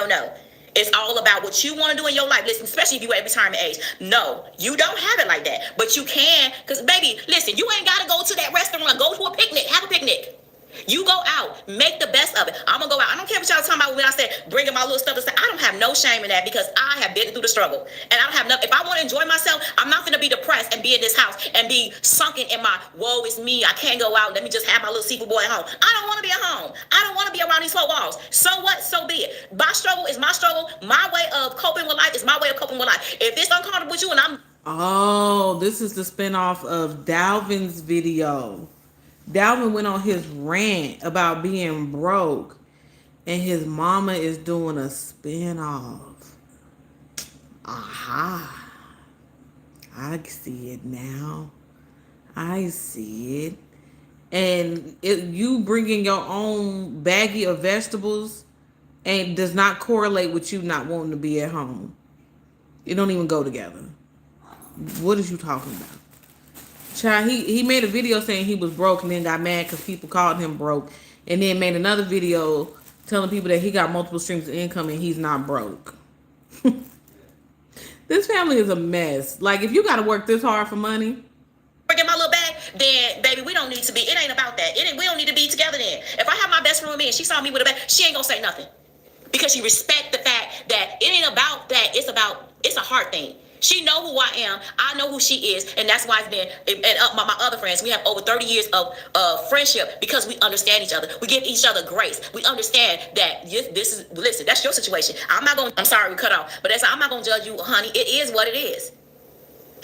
It's all about what you want to do in your life. Listen, especially if you at retirement age. No, you don't have it like that. But you can, because baby, listen, you ain't got to go to that restaurant. Go to a picnic. Have a picnic. You go out, make the best of it. I'm gonna go out. I don't care what y'all talking about when I said bringing my little stuff to say. I don't have no shame in that because I have been through the struggle, and I don't have nothing. If I want to enjoy myself, I'm not gonna be depressed and be in this house and be sunken in my woe is me. I can't go out. Let me just have my little seafood boy at home. I don't want to be at home. I don't want to be around these four walls. So what? So be it. My struggle is my struggle. My way of coping with life is my way of coping with life. If it's uncomfortable with you, and I'm this is the spinoff of Dalvin's video. Dalvin went on his rant about being broke, and his mama is doing a spinoff. Aha. I see it now. I see it. And you bringing your own baggie of vegetables and does not correlate with you not wanting to be at home. It don't even go together. What is you talking about? Child, he made a video saying he was broke and then got mad because people called him broke, and then made another video telling people that he got multiple streams of income and he's not broke. This family is a mess. Like, if you got to work this hard for money, get my little bag, then baby, we don't need to be. It ain't about that. We don't need to be together then. If I have my best friend with me and she saw me with a bag, she ain't gonna say nothing because she respect the fact that it ain't about that. It's a heart thing. She know who I am. I know who she is, and that's why it's been. And my other friends, we have over 30 years of friendship because we understand each other. We give each other grace. We understand that listen. That's your situation. I'm sorry we cut off, but I'm not gonna judge you, honey. It is what it is.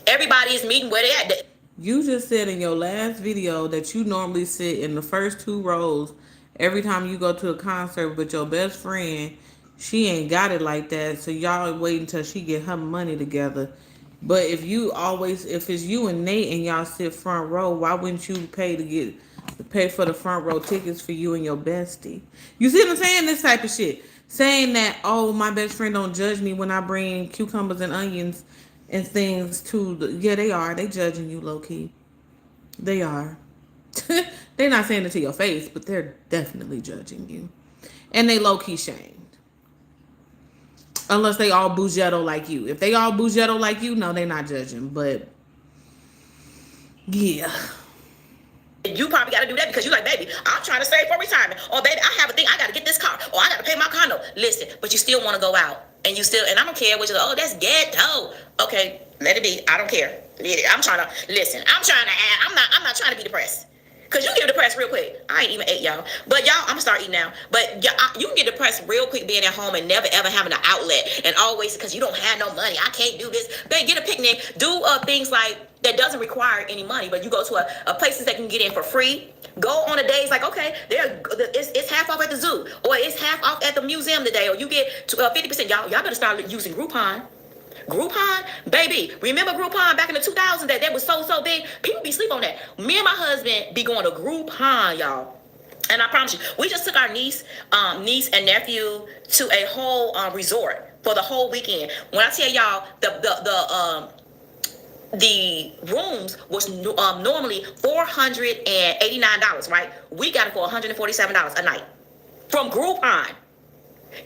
Everybody is meeting where they at. You just said in your last video that you normally sit in the first 2 rows every time you go to a concert, but your best friend, she ain't got it like that, so y'all wait until she get her money together. But if it's you and Nate and y'all sit front row, why wouldn't you pay for the front row tickets for you and your bestie? You see what I'm saying? This type of shit. Saying that, oh, my best friend don't judge me when I bring cucumbers and onions and things yeah, they are. They judging you low key. They are. They're not saying it to your face, but they're definitely judging you. And they low key shamed. Unless they all bougetto like you. If they all bougetto like you, no, they not judging. But yeah. You probably got to do that because you're like, baby, I'm trying to save for retirement. Or baby, I have a thing. listen, but you still want to go out. And you still, and I don't care what you're like, oh, that's ghetto. Okay, let it be. I don't care. I'm trying to, listen, I'm not trying to be depressed. Because you get depressed real quick. I ain't even ate, y'all. But y'all, I'm going to start eating now. But you can get depressed real quick being at home and never, ever having an outlet. And always, because you don't have no money. I can't do this. Babe, get a picnic. Do things like, that doesn't require any money. But you go to a places that can get in for free. Go on a days like, okay, it's half off at the zoo. Or it's half off at the museum today. Or you get 50%. Y'all better start using Groupon. Groupon, baby. Remember Groupon back in the 2000s that was so big? People be sleep on that. Me and my husband be going to Groupon, y'all. And I promise you, we just took our niece and nephew to a whole resort for the whole weekend. When I tell y'all the rooms was normally $489, right? We got it for $147 a night from Groupon.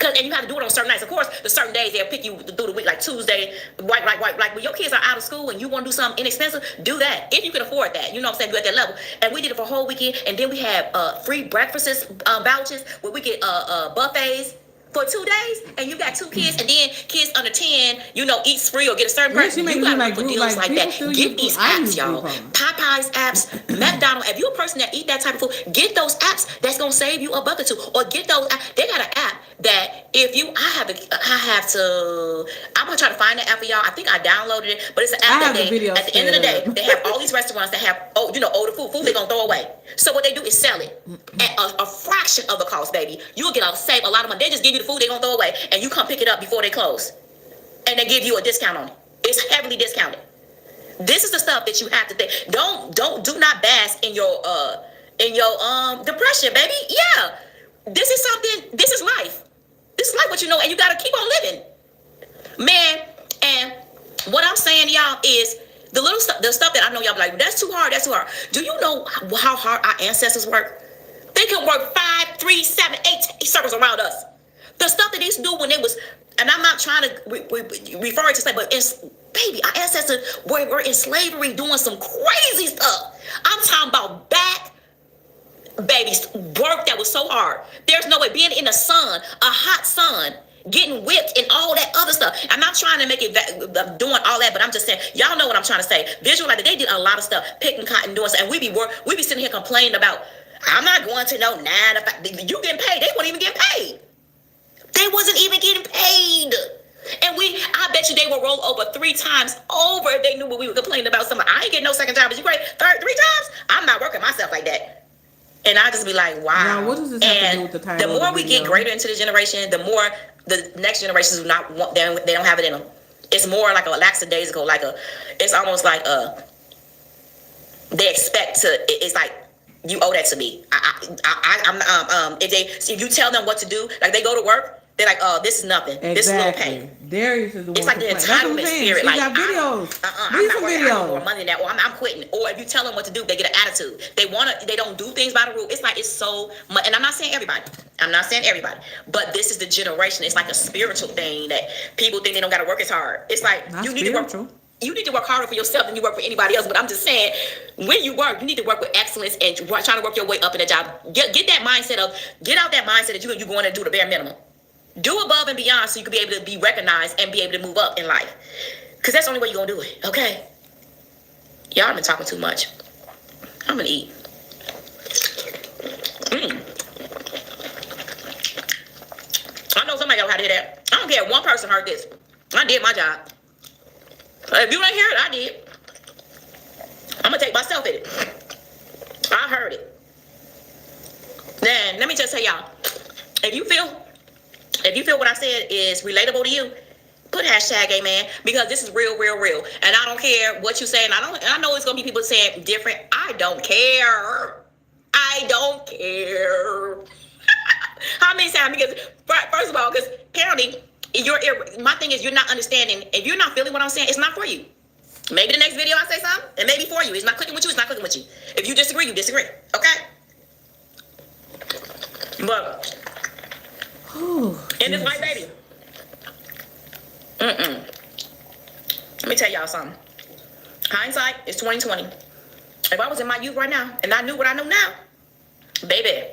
And you have to do it on certain nights. Of course, the certain days they'll pick you through the week, like Tuesday, like when your kids are out of school and you want to do something inexpensive, do that. If you can afford that, you know what I'm saying, you're at that level. And we did it for a whole weekend. And then we had free breakfasts vouchers where we get buffets for 2 days. And you got 2 kids, and then kids under 10, eats free or get a certain price. You got to look for deals like that. Get these apps, y'all. Popeyes apps, McDonald's. If you're a person that eat that type of food, get those apps that's going to save you $1 or $2. Or get those, they got an app that if you, I'm going to try to find the app for y'all. I think I downloaded it, but it's an app that at the end of the day, they have all these restaurants that have, older food they're going to throw away. So what they do is sell it at a fraction of the cost, baby. You'll save a lot of money. They just give you the food they're going to throw away, and you come pick it up before they close. And they give you a discount on it. It's heavily discounted. This is the stuff that you have to think. Do not bask in your depression, baby. Yeah. This is life. This is life, what and you gotta keep on living. Man, and what I'm saying, y'all, is the little stuff, the stuff that I know y'all be like, that's too hard. Do you know how hard our ancestors work? They can work 5, 3, 7, 8 circles around us. The stuff that they used to do when they was, and I'm not trying to refer to say, but it's, baby, our ancestors were in slavery doing some crazy stuff. I'm talking about babies, work that was so hard. There's no way being in the sun, a hot sun, getting whipped and all that other stuff. I'm not trying to make it doing all that, but I'm just saying, y'all know what I'm trying to say. Visualize that they did a lot of stuff, picking cotton, doing stuff, and we be sitting here complaining about, I'm not going to no 9 to 5. You getting paid? They weren't even getting paid. They wasn't even getting paid. And I bet you they will roll over 3 times over if they knew what we were complaining about. Something, I ain't getting no second job, but you great 3 times? I'm not working myself like that. And I just be like, wow. Now, what does this have to do with the title? The more we get greater into the generation, the more the next generations do not want them. They don't have it in them. It's more like a lackadaisical, it's almost like they expect to. It's like you owe that to me. If you tell them what to do, like they go to work, they're like, oh, this is nothing. Exactly. This is low pay. Darius is the one. It's like the entitlement spirit. She got videos. I'm not working more money than that, or I'm quitting. Or if you tell them what to do, they get an attitude. They don't do things by the rule. It's like it's so much. And I'm not saying everybody. But this is the generation. It's like a spiritual thing that people think they don't got to work as hard. It's like not you spiritual. need to work. You need to work harder for yourself than you work for anybody else. But I'm just saying, when you work, you need to work with excellence and trying to work your way up in a job. Get that mindset get out that mindset that you're going to do the bare minimum. Do above and beyond so you can be able to be recognized and be able to move up in life. Because that's the only way you're going to do it, okay? Y'all have been talking too much. I'm going to eat. I know somebody else had to hear that. I don't care if one person heard this. I did my job. If you didn't hear it, I did. I'm going to take myself in it. I heard it. Then, let me just tell y'all. If you feel what I said is relatable to you, put #amen, because this is real. And I don't care what you say, and I know it's gonna be people saying different. I don't care. How many times? Because first of all, because apparently my thing is you're not understanding. If you're not feeling what I'm saying, it's not for you. Maybe the next video I say something, and maybe for you. It's not clicking with you. It's not clicking with you. If you disagree, you disagree. Okay. But. In this life, baby. Let me tell y'all something. Hindsight is 2020. If I was in my youth right now and I knew what I know now, baby,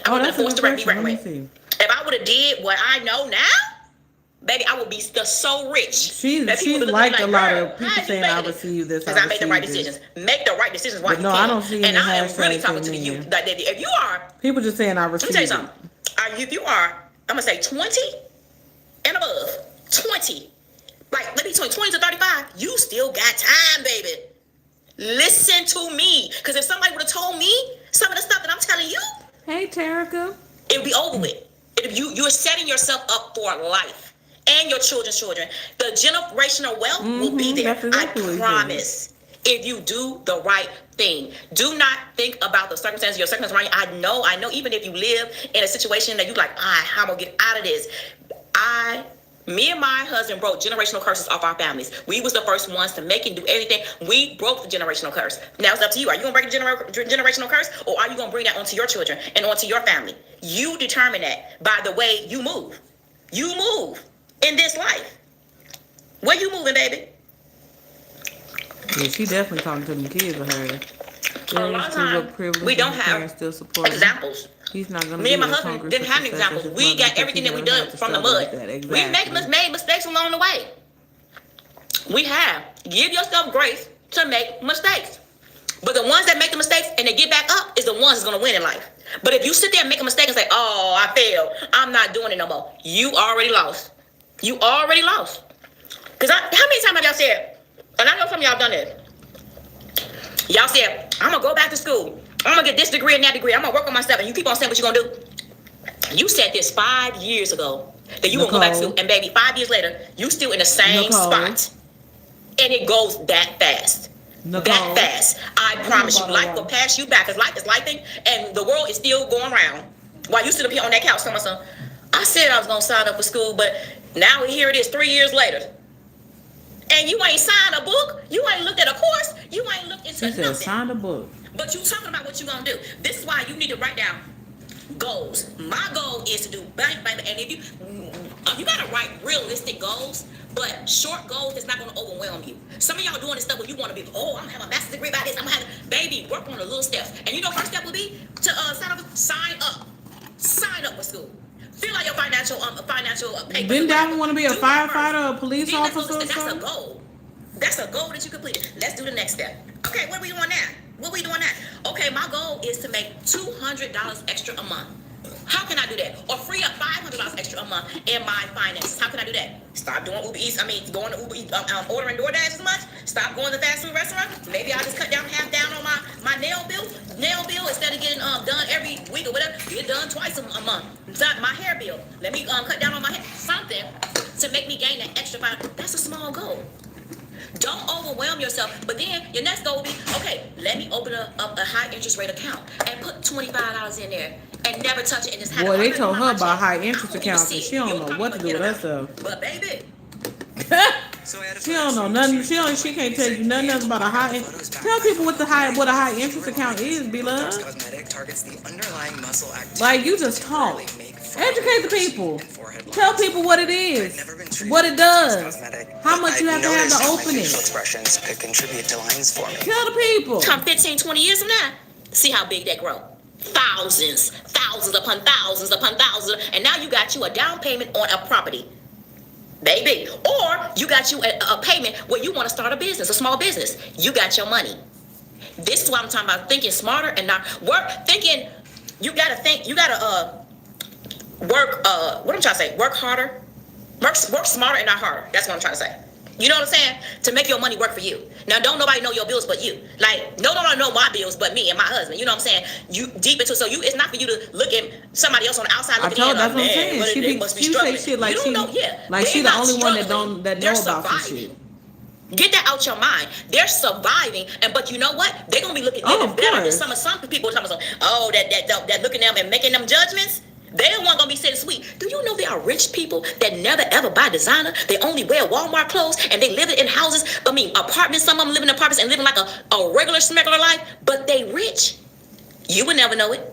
I would have been forced to be reckoned with. If I would have did what I know now, baby, I would be so rich. She's like a lot of people saying I received this. Because I made the right decisions. Make the right decisions while you can. I don't see any. And I am really talking to you. If you are, people just saying I received. Let me tell you something. If you are, I'm gonna say 20 and above, 20. Like, let me tell you, 20 to 35, you still got time, baby. Listen to me. Because if somebody would have told me some of the stuff that I'm telling you, hey, Terica, it would be over with. If you're setting yourself up for life and your children's children, the generational wealth will be there. Exactly, I promise. If you do the right thing, do not think about the circumstances, your circumstances around you. I know, even if you live in a situation that you like, how am I gonna get out of this? Me and my husband broke generational curses off our families. We was the first ones to make and do everything. We broke the generational curse. Now it's up to you. Are you going to break the generational curse, or are you going to bring that onto your children and onto your family? You determine that by the way you move. You move in this life. Where you moving, baby? Yeah, she definitely talking to them kids of her. A lot of times, we don't have examples. He's not gonna. Me and my husband didn't have any examples. We got everything that we done from the mud. Exactly. We made mistakes along the way. We have. Give yourself grace to make mistakes. But the ones that make the mistakes and they get back up is the ones that's gonna win in life. But if you sit there and make a mistake and say, "Oh, I failed. I'm not doing it no more," you already lost. You already lost. Because how many times have y'all said? And I know some of y'all done this. Y'all said, "I'm gonna go back to school. I'm gonna get this degree and that degree. I'm gonna work on myself," and you keep on saying what you gonna do. You said this 5 years ago that you gonna go back to school, and baby, 5 years later, you still in the same spot, and it goes that fast. That fast. I promise you, life will pass you back, because life is lifing, and the world is still going around. While you sit up here on that couch, telling myself, "I said I was gonna sign up for school, but now here it is 3 years later." And you ain't signed a book. You ain't looked at a course. You ain't looked into nothing. Sign a book. But you talking about what you gonna do. This is why you need to write down goals. My goal is to do bang, bang, and if you gotta write realistic goals, but short goals is not gonna overwhelm you. Some of y'all doing this stuff where you want to be, I'm gonna have a master's degree about this. I'm gonna have, baby, work on the little steps. And you know, first step will be to sign up for school. Fill out your financial paper. Didn't that want to be a firefighter or a police officer? That's a goal. That's a goal that you completed. Let's do the next step. Okay, what are we doing now? Okay, my goal is to make $200 extra a month. How can I do that? Or free up $500 extra a month in my finances. How can I do that? Stop doing Uber Eats. Going to Uber Eats, ordering DoorDash as much. Stop going to fast food restaurants. Maybe I'll just cut half down on my nail bill. Instead of getting done every week or whatever, get done twice a month. My hair bill. Let me cut down on my hair. Something to make me gain that extra $5. That's a small goal. Don't overwhelm yourself. But then your next goal will be, okay, let me open up a high interest rate account and put $25 in there and never touch it and just have it. Boy, they told her about high interest accounts and she don't know what to do with herself. But baby, she don't know nothing. She can't tell you nothing else about a high interest. Tell people what a high interest account is, beloved. Like, you just talk. Educate the people. Tell people what it is, what it does, how much you have to have to open it. Expressions could contribute to lines forming. Tell the people. Come 15, 20 years from now, see how big that grow. Thousands upon thousands upon thousands, and now you got you a down payment on a property, baby. Or you got you a payment where you want to start a business, a small business. You got your money. This is what I'm talking about. Thinking smarter and not thinking. You gotta think. You gotta work. What I'm trying to say. Work harder. Work smarter and not harder. That's what I'm trying to say. You know what I'm saying? To make your money work for you. Now, don't nobody know your bills but you. Like, nobody know my bills but me and my husband. You know what I'm saying? You deep into it's not for you to look at somebody else on the outside looking in. That's what I'm saying. She say shit like she the only one that know about some shit. Get that out your mind. They're surviving, but you know what? They're gonna be looking better than some people. That looking at them and making them judgments. They don't want to be sitting sweet. Do you know there are rich people that never ever buy designer? They only wear Walmart clothes and they live in houses. Apartments. Some of them live in apartments and living like a regular smuggler life, but they rich. You would never know it,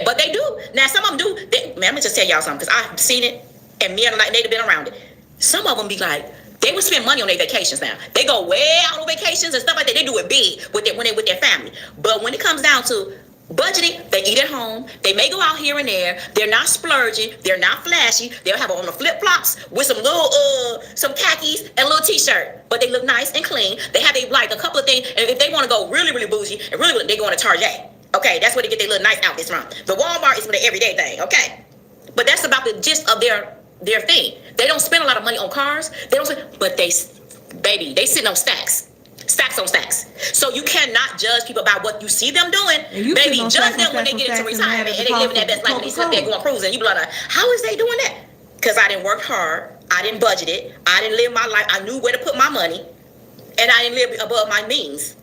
but they do. Now some of them do. Let me just tell y'all something, because I've seen it, and me and they've been around it. Some of them be like, they would spend money on their vacations now. They go way out on vacations and stuff like that. They do it big when they with their family. But when it comes down to budgeted, they eat at home, they may go out here and there, they're not splurging, they're not flashy, they'll have on the flip-flops with some little some khakis and a little t-shirt, but they look nice and clean. They have like a couple of things, and if they want to go really, really bougie, and really, they go on a Target. Okay, that's where they get their little nice outfits from. The Walmart is for the everyday thing, okay? But that's about the gist of their thing. They don't spend a lot of money on cars, but they sitting on stacks on stacks. So you cannot judge people by what you see them doing. Baby, judge them when they get into retirement and they living their best life and they sit there going cruising. You be like, how is they doing that? Because I didn't work hard, I didn't budget it, I didn't live my life, I knew where to put my money, and I didn't live above my means.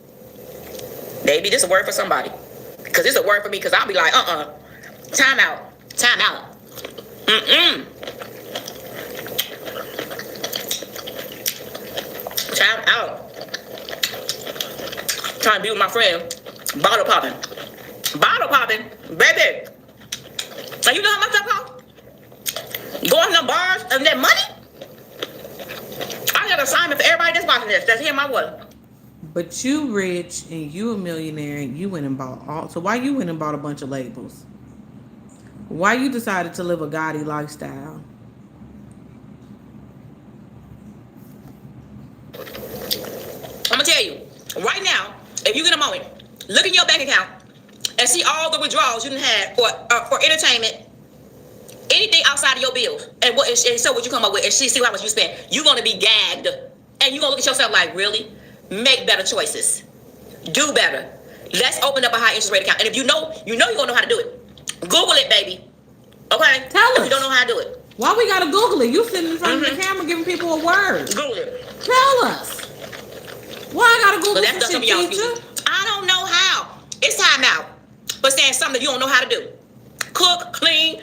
Baby, this is a word for somebody. Because it's a word for me, because I'll be like, time out. Time out. Trying to be with my friend. Bottle popping, baby. And you know how much that cost? Going to them bars and that money? I got an assignment for everybody that's watching this. That's hearing my word. But you rich and you a millionaire and you went and bought all. So why you went and bought a bunch of labels? Why you decided to live a gaudy lifestyle? I'm gonna tell you right now, if you get a moment, look in your bank account and see all the withdrawals you done had for entertainment, anything outside of your bills, and so what you come up with, and see how much you spend. You're gonna be gagged, and you're gonna look at yourself like, really? Make better choices. Do better. Let's open up a high interest rate account. And if you know you're gonna know how to do it. Google it, baby. Okay? Tell us. If you don't know how to do it. Why we gotta Google it? You sitting in front of the camera giving people a word. Google it. Tell us. Why I gotta Google That's this some shit, of y'all teacher? I don't know how. It's time out. But saying something that you don't know how to do. Cook, clean,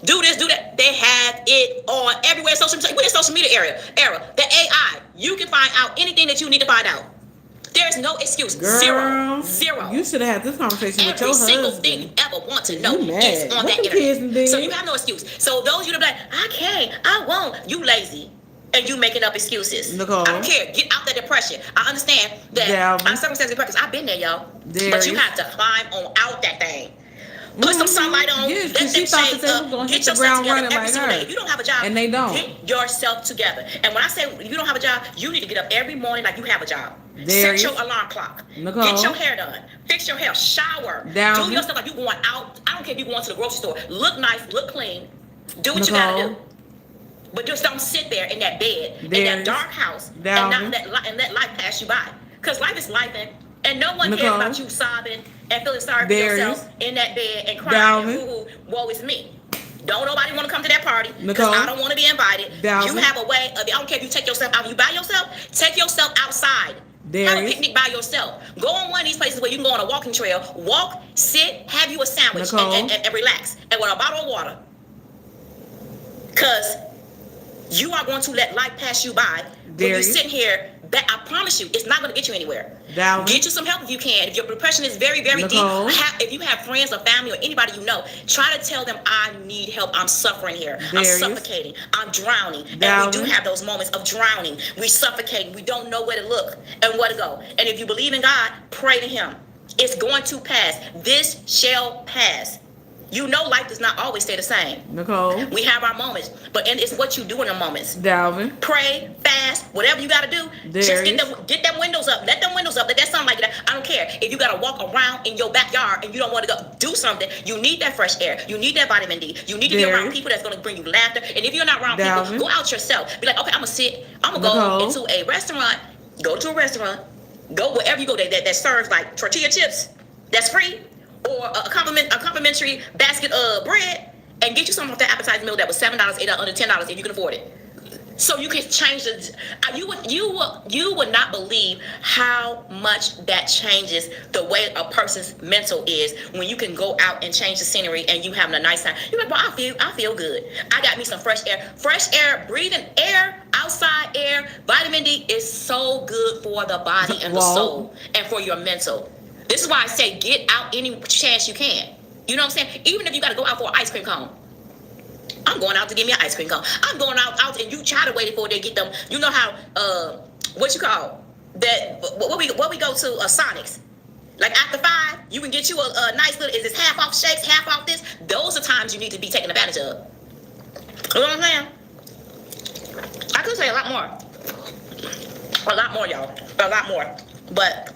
do this, do that. They have it on everywhere. We're in social media era. The AI. You can find out anything that you need to find out. There's no excuse. Girl, Zero. You should have had this conversation with your husband. Every single thing you ever want to know is on What that the kids did? internet. So you have no excuse. So those you that be like, I can't, I won't. You lazy. And you making up excuses. Nicole. I don't care. Get out that depression. I understand that our circumstances depression. I've been there, y'all. But you have to climb on out that thing. Put some sunlight on. Yes, let them shades up. Get yourself together every single day. If you don't have a job, and they don't. Get yourself together. And when I say you don't have a job, you need to get up every morning like you have a job. Set your alarm clock. Nicole. Get your hair done. Fix your hair. Shower. Do your stuff like you going out. I don't care if you going to the grocery store. Look nice. Look clean. Do what you gotta do. But just don't sit there in that bed, in that dark house, and let life pass you by. Because life is life, and no one cares about you sobbing and feeling sorry for yourself in that bed and crying and hoo-hoo, woe is me. Don't nobody want to come to that party because I don't want to be invited. You have a way of, I don't care if you take yourself out. You by yourself, take yourself outside. Have a picnic by yourself. Go on one of these places where you can go on a walking trail. Walk, sit, have you a sandwich, and relax. And with a bottle of water. Because you are going to let life pass you by. When you're sitting here, I promise you, it's not going to get you anywhere. Get you some help if you can. If your depression is very, very deep, if you have friends or family or anybody you know, try to tell them, I need help. I'm suffering here. I'm suffocating. I'm drowning. And we do have those moments of drowning. We suffocate. We don't know where to look and where to go. And if you believe in God, pray to Him. It's going to pass. This shall pass. You know life does not always stay the same. Nicole. We have our moments, but it's what you do in the moments. Dalvin. Pray, fast, whatever you got to do. Just get them windows up. Let them windows up. Let that sun like that. I don't care. If you got to walk around in your backyard and you don't want to go do something, you need that fresh air. You need that vitamin D. You need to be around people that's going to bring you laughter. And if you're not around people, go out yourself. Be like, okay, I'm going to sit. I'm going to go into a restaurant. Go to a restaurant. Go wherever you go that serves like tortilla chips. That's free. Or a complimentary basket of bread, and get you some of that appetizer meal that was $7, $8, under $10 if you can afford it. So you can change the. You would not believe how much that changes the way a person's mental is when you can go out and change the scenery and you having a nice time. You're like, well, I feel good. I got me some fresh air, breathing air, outside air. Vitamin D is so good for the body and the soul and for your mental. This is why I say get out any chance you can. You know what I'm saying? Even if you got to go out for an ice cream cone. I'm going out to get me an ice cream cone. I'm going out and you try to wait before they get them. You know how, what you call that, what we go to, Sonics. Like after 5, you can get you a nice little, is this half off shakes, half off this? Those are times you need to be taken advantage of. You know what I'm saying? I could say a lot more. A lot more, y'all. A lot more. But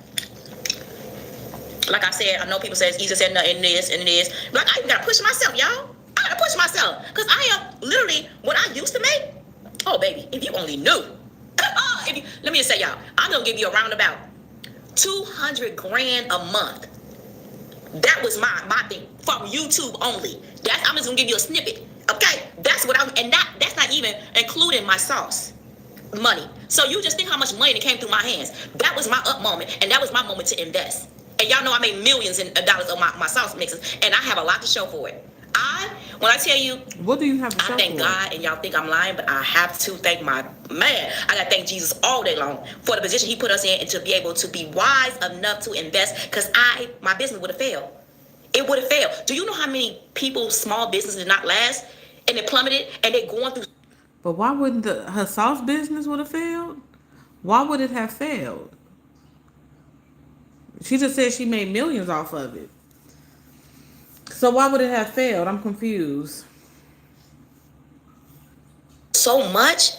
like I said, I know people say it's easier said in this and this. But I even gotta push myself, y'all. I gotta push myself. Because I am literally what I used to make. Oh, baby, if you only knew. Let me just say, y'all, I'm gonna give you a roundabout 200 grand a month. That was my thing from YouTube only. I'm just gonna give you a snippet. Okay, that's what and that's not even including my sauce money. So you just think how much money that came through my hands. That was my up moment, and that was my moment to invest. And y'all know I made millions of dollars on my sauce mixes, and I have a lot to show for it. When I tell you, what do you have to show I thank for? God, and y'all think I'm lying, but I have to thank my man. I gotta thank Jesus all day long for the position he put us in, and to be able to be wise enough to invest, because my business would have failed. It would have failed. Do you know how many people's small businesses did not last, and it plummeted, and they're going through? But why wouldn't her sauce business would have failed? Why would it have failed? She just said she made millions off of it. So why would it have failed? I'm confused. So much.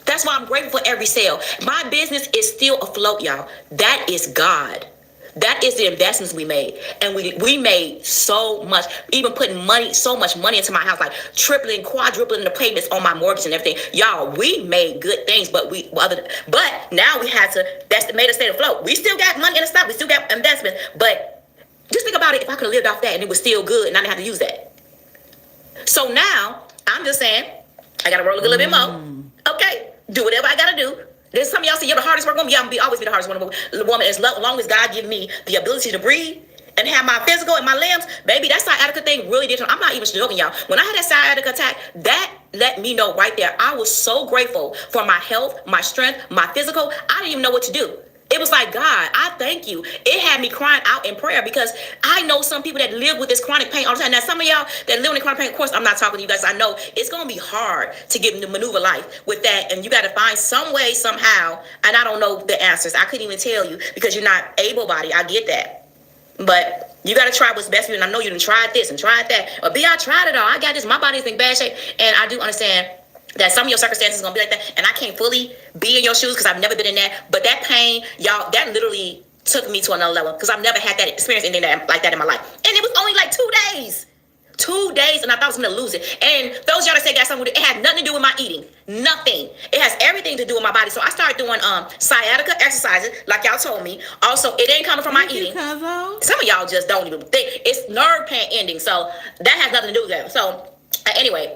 That's why I'm grateful for every sale. My business is still afloat, y'all. That is God. That is the investments we made. And we made so much, even putting so much money into my house, like tripling, quadrupling the payments on my mortgage and everything. Y'all, we made good things, but now we had to, that's made us stay afloat. We still got money in the stock, we still got investments, but just think about it, if I could have lived off that and it was still good and I didn't have to use that. So now, I'm just saying, I gotta roll a little bit more. Okay, do whatever I gotta do. There's some of y'all say you're the hardest working woman. Yeah, I'm gonna always be the hardest working woman as long as God give me the ability to breathe and have my physical and my limbs. Baby, that sciatica thing really did. I'm not even joking, y'all. When I had that sciatica attack, that let me know right there. I was so grateful for my health, my strength, my physical. I didn't even know what to do. It was like, God, I thank you. It had me crying out in prayer because I know some people that live with this chronic pain all the time. Now, some of y'all that live in chronic pain, of course, I'm not talking to you guys. I know it's going to be hard to get into maneuver life with that. And you got to find some way, somehow. And I don't know the answers. I couldn't even tell you because you're not able-bodied. I get that. But you got to try what's best for you. And I know you done tried this and tried that. Or I tried it all. I got this. My body's in bad shape. And I do understand that some of your circumstances is going to be like that. And I can't fully be in your shoes because I've never been in that. But that pain, y'all, that literally took me to another level because I've never had that experience anything like that in my life. And it was only like 2 days. 2 days, and I thought I was going to lose it. And those y'all that say got something with it had nothing to do with my eating. Nothing. It has everything to do with my body. So I started doing sciatica exercises, like y'all told me. Also, it ain't coming from my eating. Some of y'all just don't even think. It's nerve pain ending. So that has nothing to do with that. So anyway,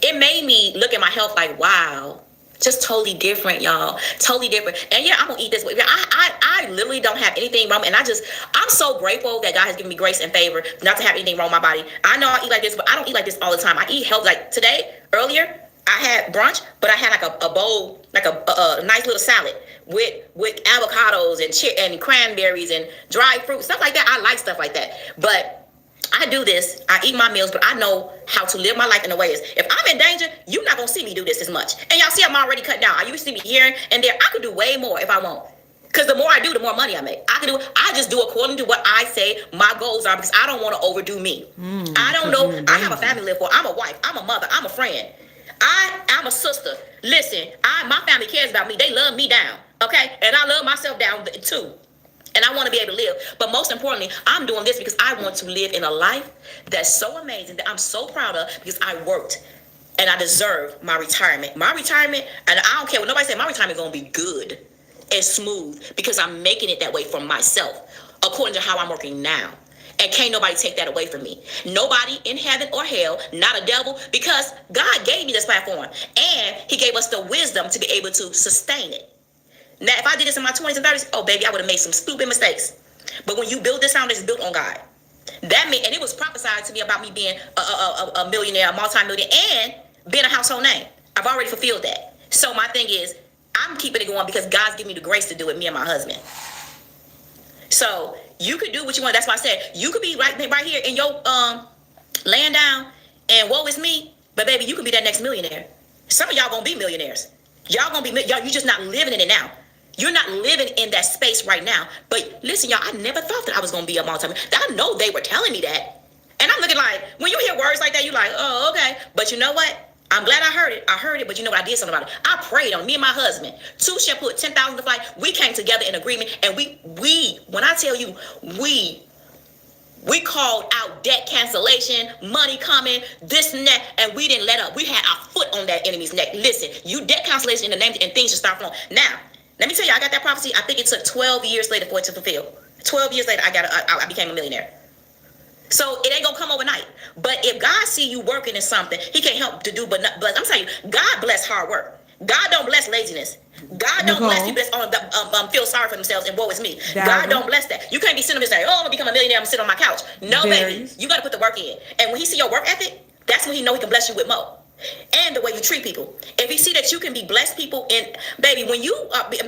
it made me look at my health like, wow, just totally different, y'all. Totally different. And yeah, I'm gonna eat this way. I literally don't have anything wrong. And I'm so grateful that God has given me grace and favor not to have anything wrong with my body. I know I eat like this, but I don't eat like this all the time. I eat healthy. Like today, earlier, I had brunch, but I had like a bowl, like a nice little salad with avocados and cranberries and dried fruit, stuff like that. I like stuff like that. But I do this, I eat my meals, but I know how to live my life in a way is, if I'm in danger, you're not going to see me do this as much. And y'all see I'm already cut down. You see me here and there. I could do way more if I want. Because the more I do, the more money I make. I just do according to what I say my goals are because I don't want to overdo me. I don't know. I have a family to live for. I'm a wife. I'm a mother. I'm a friend. I'm a sister. Listen, my family cares about me. They love me down. Okay? And I love myself down too. And I want to be able to live. But most importantly, I'm doing this because I want to live in a life that's so amazing that I'm so proud of because I worked and I deserve my retirement. My retirement, and I don't care what nobody says, my retirement is going to be good and smooth because I'm making it that way for myself according to how I'm working now. And can't nobody take that away from me. Nobody in heaven or hell, not a devil, because God gave me this platform and he gave us the wisdom to be able to sustain it. Now, if I did this in my 20s and 30s, oh, baby, I would have made some stupid mistakes. But when you build this foundation, it's built on God. That means, and it was prophesied to me about me being a millionaire, a multi-millionaire, and being a household name. I've already fulfilled that. So my thing is, I'm keeping it going because God's given me the grace to do it, me and my husband. So you could do what you want. That's why I said, you could be right here in your laying down and woe is me. But baby, you could be that next millionaire. Some of y'all gonna be millionaires. Y'all gonna be, y'all, you just not living in it now. You're not living in that space right now. But listen, y'all, I never thought that I was going to be a multi-millionaire. I know they were telling me that. And I'm looking like, when you hear words like that, you're like, oh, okay. But you know what? I'm glad I heard it. But you know what? I did something about it. I prayed on me and my husband. Two shall put 10,000 to flight. We came together in agreement. And we, when I tell you, we called out debt cancellation, money coming, this and that, and we didn't let up. We had our foot on that enemy's neck. Listen, you debt cancellation in the name, and things should start flowing. Now, let me tell you, I got that prophecy. I think it took 12 years later for it to fulfill. 12 years later, I became a millionaire. So it ain't gonna come overnight. But if God see you working in something, he can't help to do but not bless. I'm telling you, God bless hard work. God don't bless laziness. God don't bless people that's on feel sorry for themselves and woe is me. God don't bless that. You can't be sitting there saying, oh, I'm gonna become a millionaire, I'm gonna sit on my couch. No, baby. You gotta put the work in. And when he see your work ethic, that's when he know he can bless you with more. And the way you treat people. If he see that you can be blessed people, and baby, when you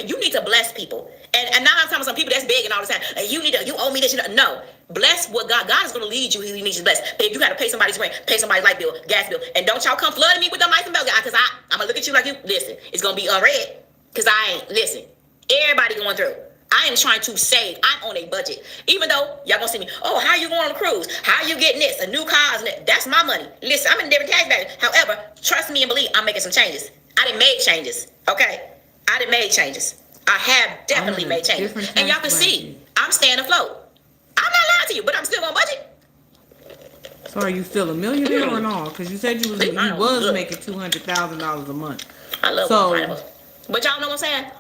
you need to bless people. And now I'm talking about some people that's begging all the time. You owe me this. No. Bless what God is going to lead you. He needs you to bless. But if you got to pay somebody's rent, pay somebody's light bill, gas bill, and don't y'all come flooding me with them ice and bells, because I'm going to look at you like you, listen, it's going to be unread, because I ain't, listen, everybody going through. I am trying to save. I'm on a budget. Even though y'all going to see me, oh, how you going on a cruise? How you getting this? A new car? That's my money. Listen, I'm in a different tax bracket. However, trust me and believe, I'm making some changes. I done made changes, okay? I done made changes. I have definitely made changes. And y'all can see, I'm staying afloat. I'm not lying to you, but I'm still on budget. So are you still a millionaire or not? Because you said you was making $200,000 a month. I love it. But y'all know what I'm saying?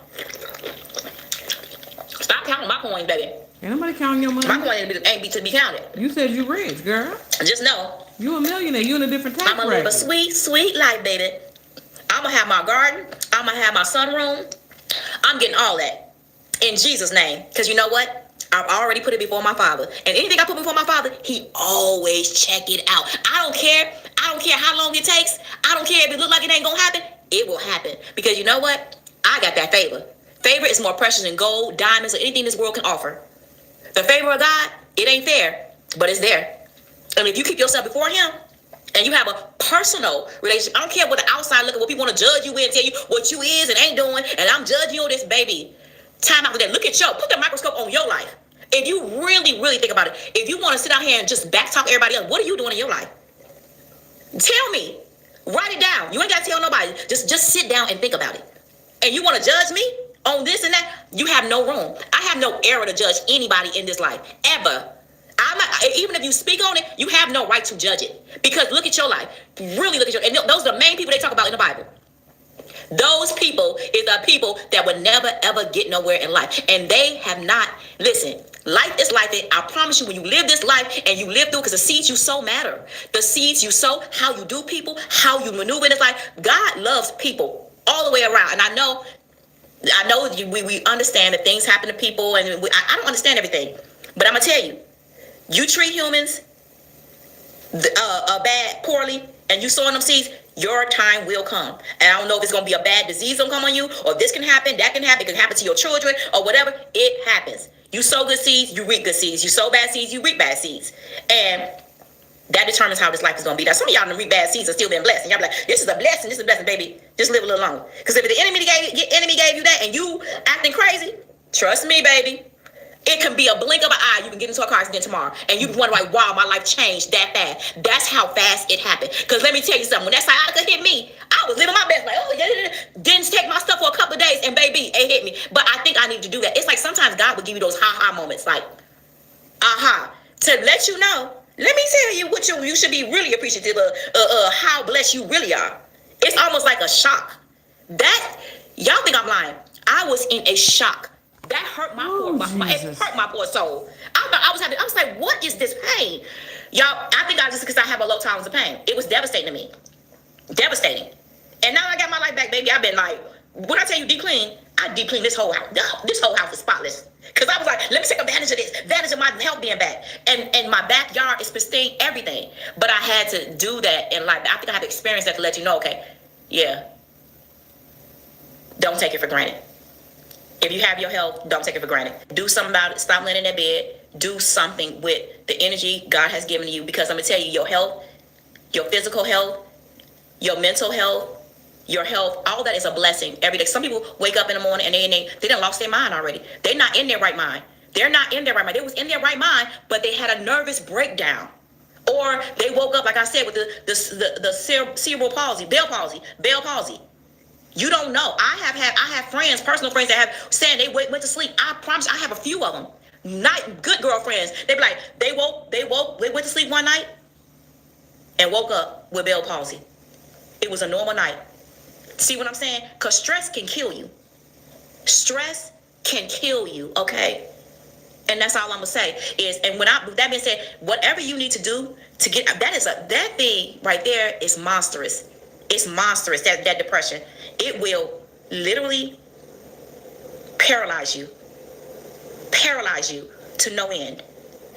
Stop counting my coins, baby. Ain't nobody counting your money. My coins ain't to be counted. You said you rich, girl. Just know. You a millionaire. You in a different tax bracket. I'm going to live a sweet, sweet life, baby. I'm going to have my garden. I'm going to have my sunroom. I'm getting all that. In Jesus' name. Because you know what? I've already put it before my Father. And anything I put before my Father, he always check it out. I don't care. I don't care how long it takes. I don't care if it look like it ain't going to happen. It will happen. Because you know what? I got that favor. Favor is more precious than gold, diamonds, or anything this world can offer. The favor of God, it ain't there, but it's there. And if you keep yourself before him, and you have a personal relationship, I don't care what the outside look at, what people want to judge you with and tell you what you is and ain't doing, and I'm judging you on this, baby. Time after that, look at put the microscope on your life. If you really, really think about it, if you want to sit out here and just backtalk everybody else, what are you doing in your life? Tell me. Write it down. You ain't got to tell nobody. Just sit down and think about it. And you want to judge me on this and that? You have no room. I have no error to judge anybody in this life, ever. Even if you speak on it, you have no right to judge it. Because look at your life. Really look at your life. And those are the main people they talk about in the Bible. Those people is the people that would never, ever get nowhere in life. And they have not, listen, life is life. I promise you, when you live this life and you live through, because the seeds you sow matter. The seeds you sow, how you do people, how you maneuver in this life. God loves people all the way around. And I know we understand that things happen to people, and I don't understand everything. But I'm going to tell you, you treat humans bad, poorly, and you sowing them seeds, your time will come. And I don't know if it's going to be a bad disease going to come on you, or this can happen, that can happen, it can happen to your children, or whatever. It happens. You sow good seeds, you reap good seeds. You sow bad seeds, you reap bad seeds. And that determines how this life is going to be. Now, some of y'all done reap bad seeds and still been blessed. And y'all be like, this is a blessing, baby. Just live a little longer. Because if the enemy gave you that and you acting crazy, trust me, baby, it can be a blink of an eye. You can get into a car accident tomorrow. And you can wonder, like, wow, my life changed that fast. That's how fast it happened. Because let me tell you something. When that sciatica hit me, I was living my best. Like, oh, yeah. Didn't take my stuff for a couple of days. And, baby, it hit me. But I think I need to do that. It's like sometimes God will give you those ha-ha moments. Like, aha. To let you know. Let me tell you what you should be really appreciative of how blessed you really are. It's almost like a shock. Y'all think I'm lying. I was in a shock. That hurt my it hurt my poor soul. I was like, what is this pain? Y'all, I think I just because I have a low tolerance of pain. It was devastating to me. Devastating. And now I got my life back, baby. I've been like, when I tell you deep clean, I deep clean this whole house. This whole house is spotless. Because I was like, let me take advantage of this. Advantage of my health being back. And my backyard is pristine, everything. But I had to do that in life. I think I have experienced that to let you know, okay, yeah. Don't take it for granted. If you have your health, don't take it for granted. Do something about it. Stop laying in that bed. Do something with the energy God has given you. Because I'm going to tell you, your health, your physical health, your mental health, your health, all that is a blessing every day. Some people wake up in the morning and they done lost their mind already. They're not in their right mind. They're not in their right mind. They was in their right mind, but they had a nervous breakdown. Or they woke up, like I said, with the cerebral palsy, Bell palsy. You don't know. I have friends, personal friends that have said they went to sleep. I promise I have a few of them. Not good girlfriends. They be like, they went to sleep one night and woke up with Bell palsy. It was a normal night. See what I'm saying? Because stress can kill you. Stress can kill you, okay? And that's all I'm gonna say is, and with that being said, whatever you need to do to get that thing right there is monstrous. It's monstrous. That depression, it will literally paralyze you to no end.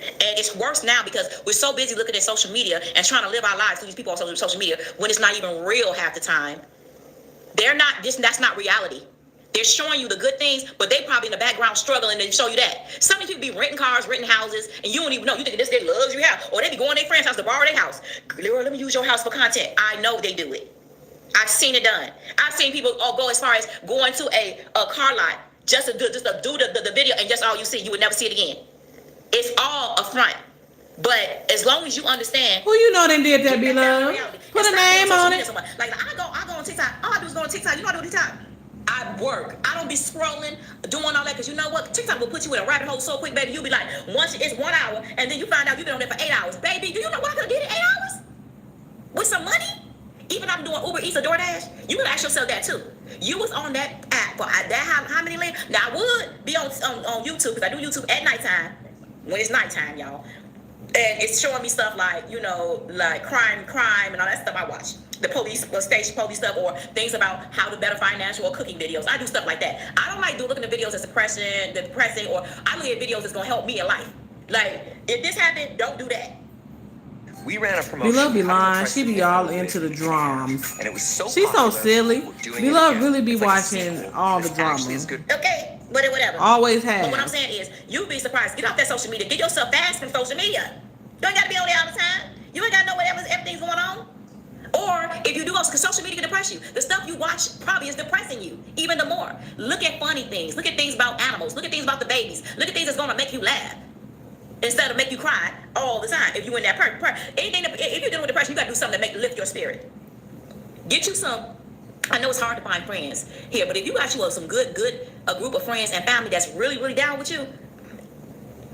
And it's worse now because we're so busy looking at social media and trying to live our lives through these people on social media when it's not even real half the time. That's not reality. They're showing you the good things, but they probably in the background struggling to show you that. Some of these people be renting cars, renting houses, and you don't even know. You think this is their luxury house, or they be going to their friend's house to borrow their house. Girl, let me use your house for content. I know they do it. I've seen it done. I've seen people go as far as going to a car lot just to do the video, and just all you see, you would never see it again. It's all a front. But as long as you understand, who you know they did that, be love? Put a name on it. Like I go on TikTok. All I do is go on TikTok. You know what I do on TikTok? I work. I don't be scrolling, doing all that, because you know what? TikTok will put you in a rabbit hole so quick, baby. You'll be like, once it's 1 hour, and then you find out you've been on there for 8 hours. Baby, do you know what I could have did in 8 hours? With some money? Even if I'm doing Uber Eats or DoorDash, you can ask yourself that too. You was on that app for how many later? Now I would be on YouTube, because I do YouTube at nighttime, when it's nighttime, y'all. And it's showing me stuff like, you know, like crime and all that stuff I watch. The police, station police stuff, or things about how to better financial or cooking videos. I do stuff like that. I don't like looking at videos that's depressing, or I look at videos that's going to help me in life. Like, if this happened, don't do that. We ran a promotion. Beloved be lying. She be all into the drums. And it was so She's so silly. Beloved really be It's like watching all the drama. Okay, whatever. Always has. But what I'm saying is, you'd be surprised. Get off that social media. Get yourself fast from social media. You ain't got to be on there all the time. You ain't got to know everything's going on. Or if you do, because social media can depress you. The stuff you watch probably is depressing you even the more. Look at funny things. Look at things about animals. Look at things about the babies. Look at things that's going to make you laugh instead of make you cry all the time. If you in that if you're dealing with depression, you got to do something to lift your spirit. Get you some. I know it's hard to find friends here, but if you got you some good a group of friends and family that's really, really down with you,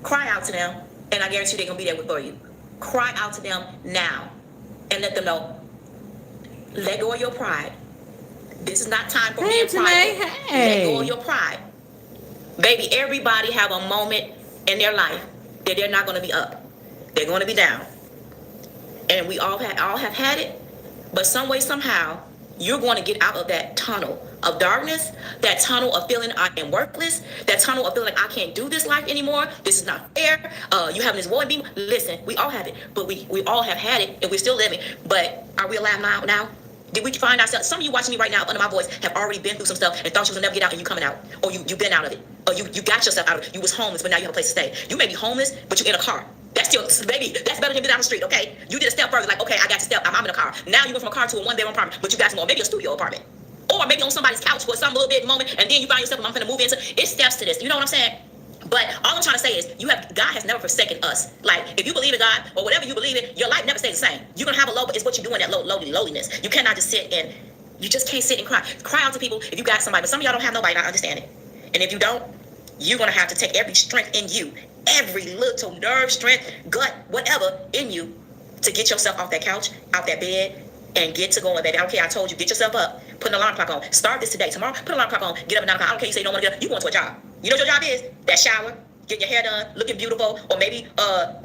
cry out to them, and I guarantee you they're going to be there for you. Cry out to them now and let them know. Let go of your pride. This is not time for being prideful. Let go of your pride. Baby, everybody have a moment in their life that they're not going to be up. They're going to be down. And we all have had it. But some way, somehow, you're going to get out of that tunnel of darkness, that tunnel of feeling I am worthless, that tunnel of feeling like I can't do this life anymore. This is not fair. You having this void beam. Listen, we all have it. But we all have had it, and we're still living. But are we alive now? Did we find ourselves? Some of you watching me right now under my voice have already been through some stuff and thought you was gonna never get out, and you coming out, or you've been out of it, or you got yourself out of it. You was homeless, but now you have a place to stay. You may be homeless, but you're in a car. That's still, baby, that's better than being down the street, okay? You did a step further, like, okay, I got to step, I'm in a car. Now you went from a car to a one-bedroom apartment, but you got some more, maybe a studio apartment, or maybe on somebody's couch for some little bit moment, and then you find yourself, I'm gonna move into. It steps to this. You know what I'm saying? But all I'm trying to say is, God has never forsaken us. Like, if you believe in God or whatever you believe in, your life never stays the same. You're gonna have a low, but it's what you do in that lowliness. You cannot just sit and. You just can't sit and cry. Cry out to people if you got somebody. But some of y'all don't have nobody, and I understand it. And if you don't, you're going to have to take every strength in you, every little nerve, strength, gut, whatever in you to get yourself off that couch, out that bed, and get to going, baby. I don't care. I told you, get yourself up. Put an alarm clock on. Start this today. Tomorrow, put an alarm clock on. Get up at 9 o'clock. I don't care you say you don't want to get up. You going to a job. You know what your job is? That shower, get your hair done, looking beautiful, or maybe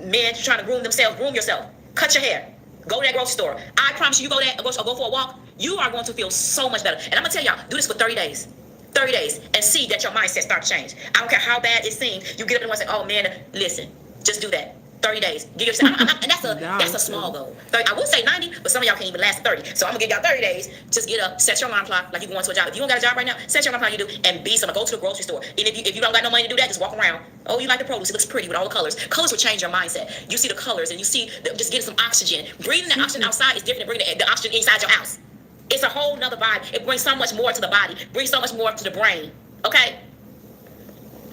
men trying to groom themselves. Groom yourself. Cut your hair. Go to that grocery store. I promise you, go there or go for a walk. You are going to feel so much better. And I'm going to tell y'all, do this for 30 days. 30 days. And see that your mindset start to change. I don't care how bad it seems. You get up and say, oh, man, listen. Just do that. 30 days. Give yourself, and that's a small goal. 30, I would say 90, but some of y'all can't even last 30. So I'm going to give y'all 30 days. Just get up, set your alarm clock like you're going to a job. If you don't got a job right now, set your alarm clock you do, and be something. Go to the grocery store. And if you don't got no money to do that, just walk around. Oh, you like the produce. It looks pretty with all the colors. Colors will change your mindset. You see the colors, and you see just getting some oxygen. Breathing the oxygen outside is different than breathing the oxygen inside your house. It's a whole nother vibe. It brings so much more to the body. Brings so much more to the brain. Okay?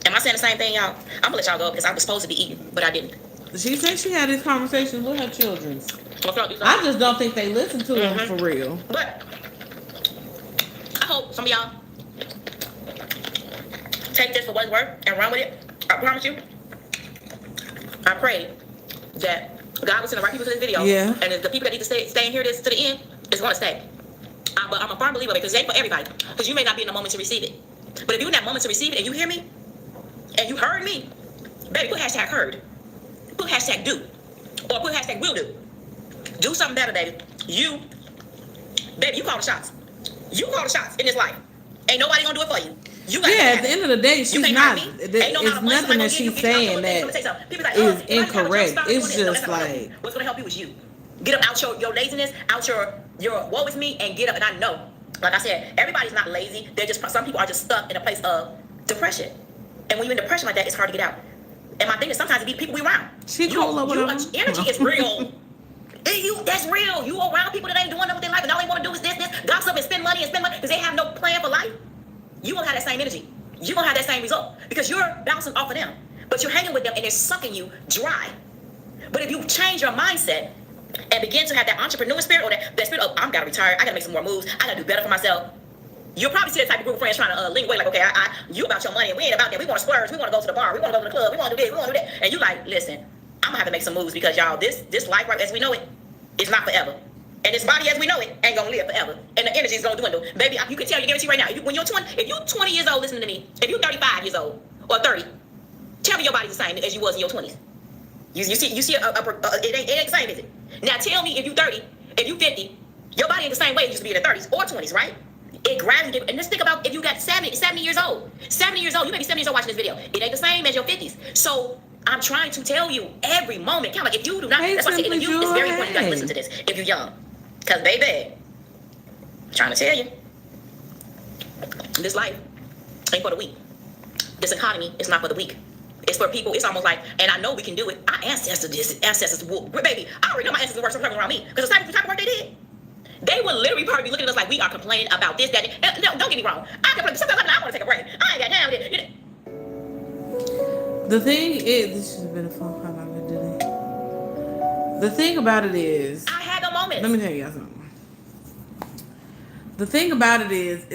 Am I saying the same thing, y'all? I'm gonna let y'all go because I was supposed to be eating, but I didn't. She said she had these conversations with her children. I just don't think they listen to them for real. But I hope some of y'all take this for what it's worth and run with it. I promise you. I pray that God will send the right people to this video. Yeah. And the people that need to stay and hear this to the end is going to stay. But I'm a firm believer because it ain't for everybody. Because you may not be in the moment to receive it. But if you're in that moment to receive it and you hear me, and you heard me, baby, put hashtag heard. Put hashtag do. Or put hashtag will do. Do something better, baby. Baby, you call the shots. You call the shots in this life. Ain't nobody gonna do it for you. You got at the end of the day, she's not. It's nothing that she's saying that is incorrect. It's just like what's gonna help you is you. Get up out your laziness, out your woe is me, and get up. And I know, like I said, everybody's not lazy. They're just some people are just stuck in a place of depression. And when you're in depression like that, it's hard to get out. And my thing is sometimes it be people we around. Energy is real. That's real. You around people that ain't doing nothing with their life, and all they want to do is this, gossip and spend money because they have no plan for life. You won't have that same energy. You won't have that same result because you're bouncing off of them. But you're hanging with them and they're sucking you dry. But if you change your mindset and begin to have that entrepreneur spirit or that spirit of, I'm gotta retire, I gotta make some more moves, I gotta do better for myself. You'll probably see the type of group of friends trying to link away, like, okay, you about your money and we ain't about that. We want to splurge, we want to go to the bar, we want to go to the club, we want to do this, we want to do that. And you like, listen, I'm gonna have to make some moves because y'all, this life right as we know it is not forever. And this body as we know it ain't gonna live forever. And the energy is gonna dwindle. Baby, you can tell, you guarantee right now, if you're 20 years old listening to me, if you're 35 years old or 30, tell me your body's the same as you was in your 20s. You see, it ain't the same, is it? Now tell me if you're 30, if you're 50, your body ain't the same way it used to be in the 30s or 20s, right? It gradually, and let's think about if you got 70 years old. 70 years old, you may be 70 years old watching this video. It ain't the same as your 50s. So I'm trying to tell you every moment, kind of like if you do not, that's why I say it's very important you guys listen to this if you're young. Because baby, I'm trying to tell you, this life ain't for the weak. This economy is not for the weak. It's for people. It's almost like, and I know we can do it. Our ancestors, baby, I already know my ancestors work sometimes around me because the type of work they did. They would literally probably be looking at us like we are complaining about this, that, and no, don't get me wrong. I complain. Sometimes I want to take a break. I ain't got time with it. The thing is, this should have been a phone call I did. The thing about it is, I had a moment. Let me tell you something. The thing about it is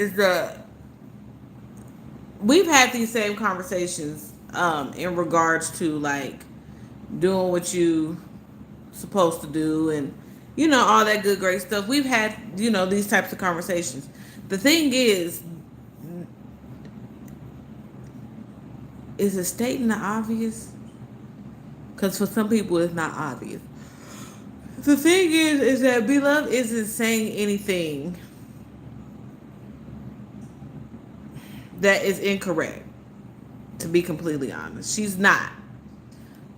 we've had these same conversations in regards to like doing what you supposed to do and all that good great stuff. We've had these types of conversations. The thing is it stating the obvious? Because for some people it's not obvious. The thing is that Beloved isn't saying anything that is incorrect, to be completely honest. She's not.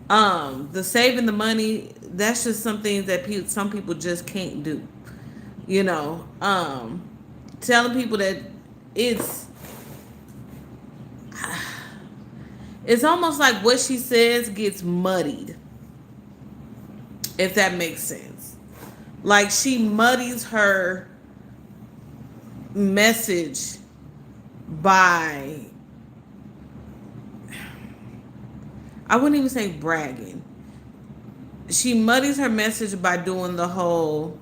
The saving the money, that's just some things that some people just can't do. Telling people that it's almost like what she says gets muddied, if that makes sense. Like she muddies her message by, I wouldn't even say bragging. She muddies her message by doing the whole,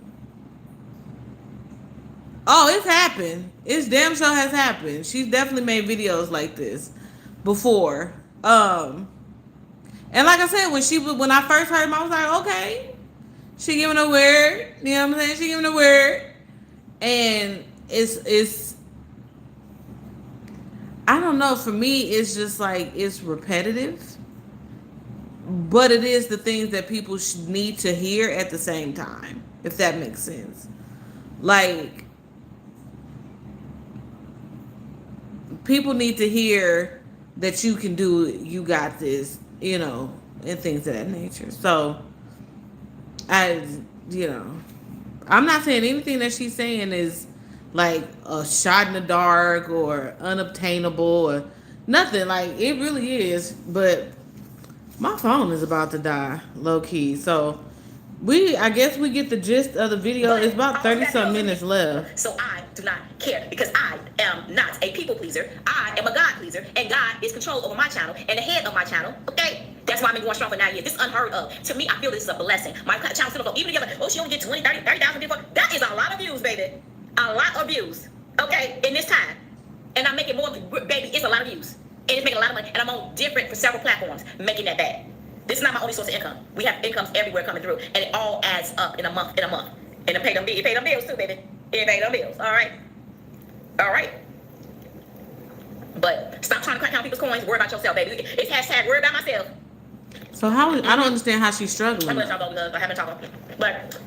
oh, it's happened. It's damn sure has happened. She's definitely made videos like this before. And like I said, when I first heard him, I was like, okay, she giving a word. You know what I'm saying? She giving a word. And it's I don't know. For me, it's just like, it's repetitive. But it is the things that people need to hear at the same time, if that makes sense. Like, people need to hear that you can do it, you got this, and things of that nature. So, I'm not saying anything that she's saying is like a shot in the dark or unobtainable or nothing. Like, it really is. But my phone is about to die, low key. So I guess we get the gist of the video. It's about 30-some minutes left. So I do not care because I am not a people pleaser. I am a God pleaser, and God is control over my channel and the head of my channel. Okay, that's why I've been going strong for 9 years. This is unheard of. To me, I feel this is a blessing. My channel still up. Even if you're like, oh, she only get 20, 30,000 people. That is a lot of views, baby. A lot of views. Okay, in this time, and I'm making more, baby. It's a lot of views, and it's making a lot of money, and I'm on different for several platforms, making that bag. This is not my only source of income. We have incomes everywhere coming through, and it all adds up in a month. And it pay them bills too, baby. It pay them bills. All right. But stop trying to count people's coins. Worry about yourself, baby. It's hashtag worry about myself. So I don't understand how she's struggling. I'm gonna talk because I haven't talked. But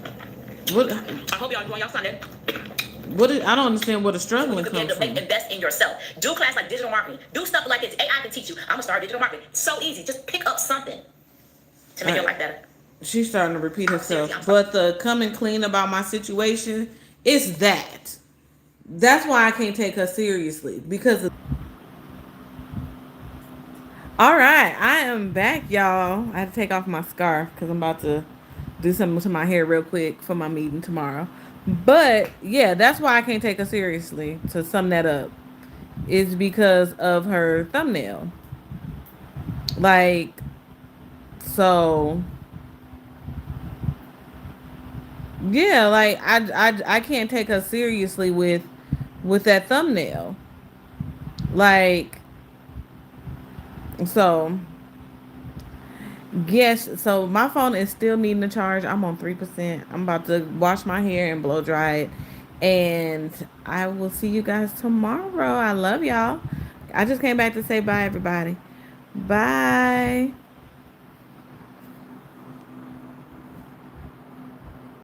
what? I hope y'all enjoying y'all Sunday. I don't understand what the struggling comes from. Invest in yourself. Do class like digital marketing. Do stuff like this. AI can teach you. I'm gonna start digital marketing. So easy. Just pick up something to make your life better. She's starting to repeat herself. But the coming clean about my situation is that. That's why I can't take her seriously. Because all right, I am back, y'all. I had to take off my scarf because I'm about to do something to my hair real quick for my meeting tomorrow. But yeah, that's why I can't take her seriously. To sum that up, is because of her thumbnail. Like, so yeah, like I can't take her seriously with that thumbnail. Like, so yes, so my phone is still needing to charge. I'm on 3%. I'm about to wash my hair and blow dry it. And I will see you guys tomorrow. I love y'all. I just came back to say bye, everybody. Bye.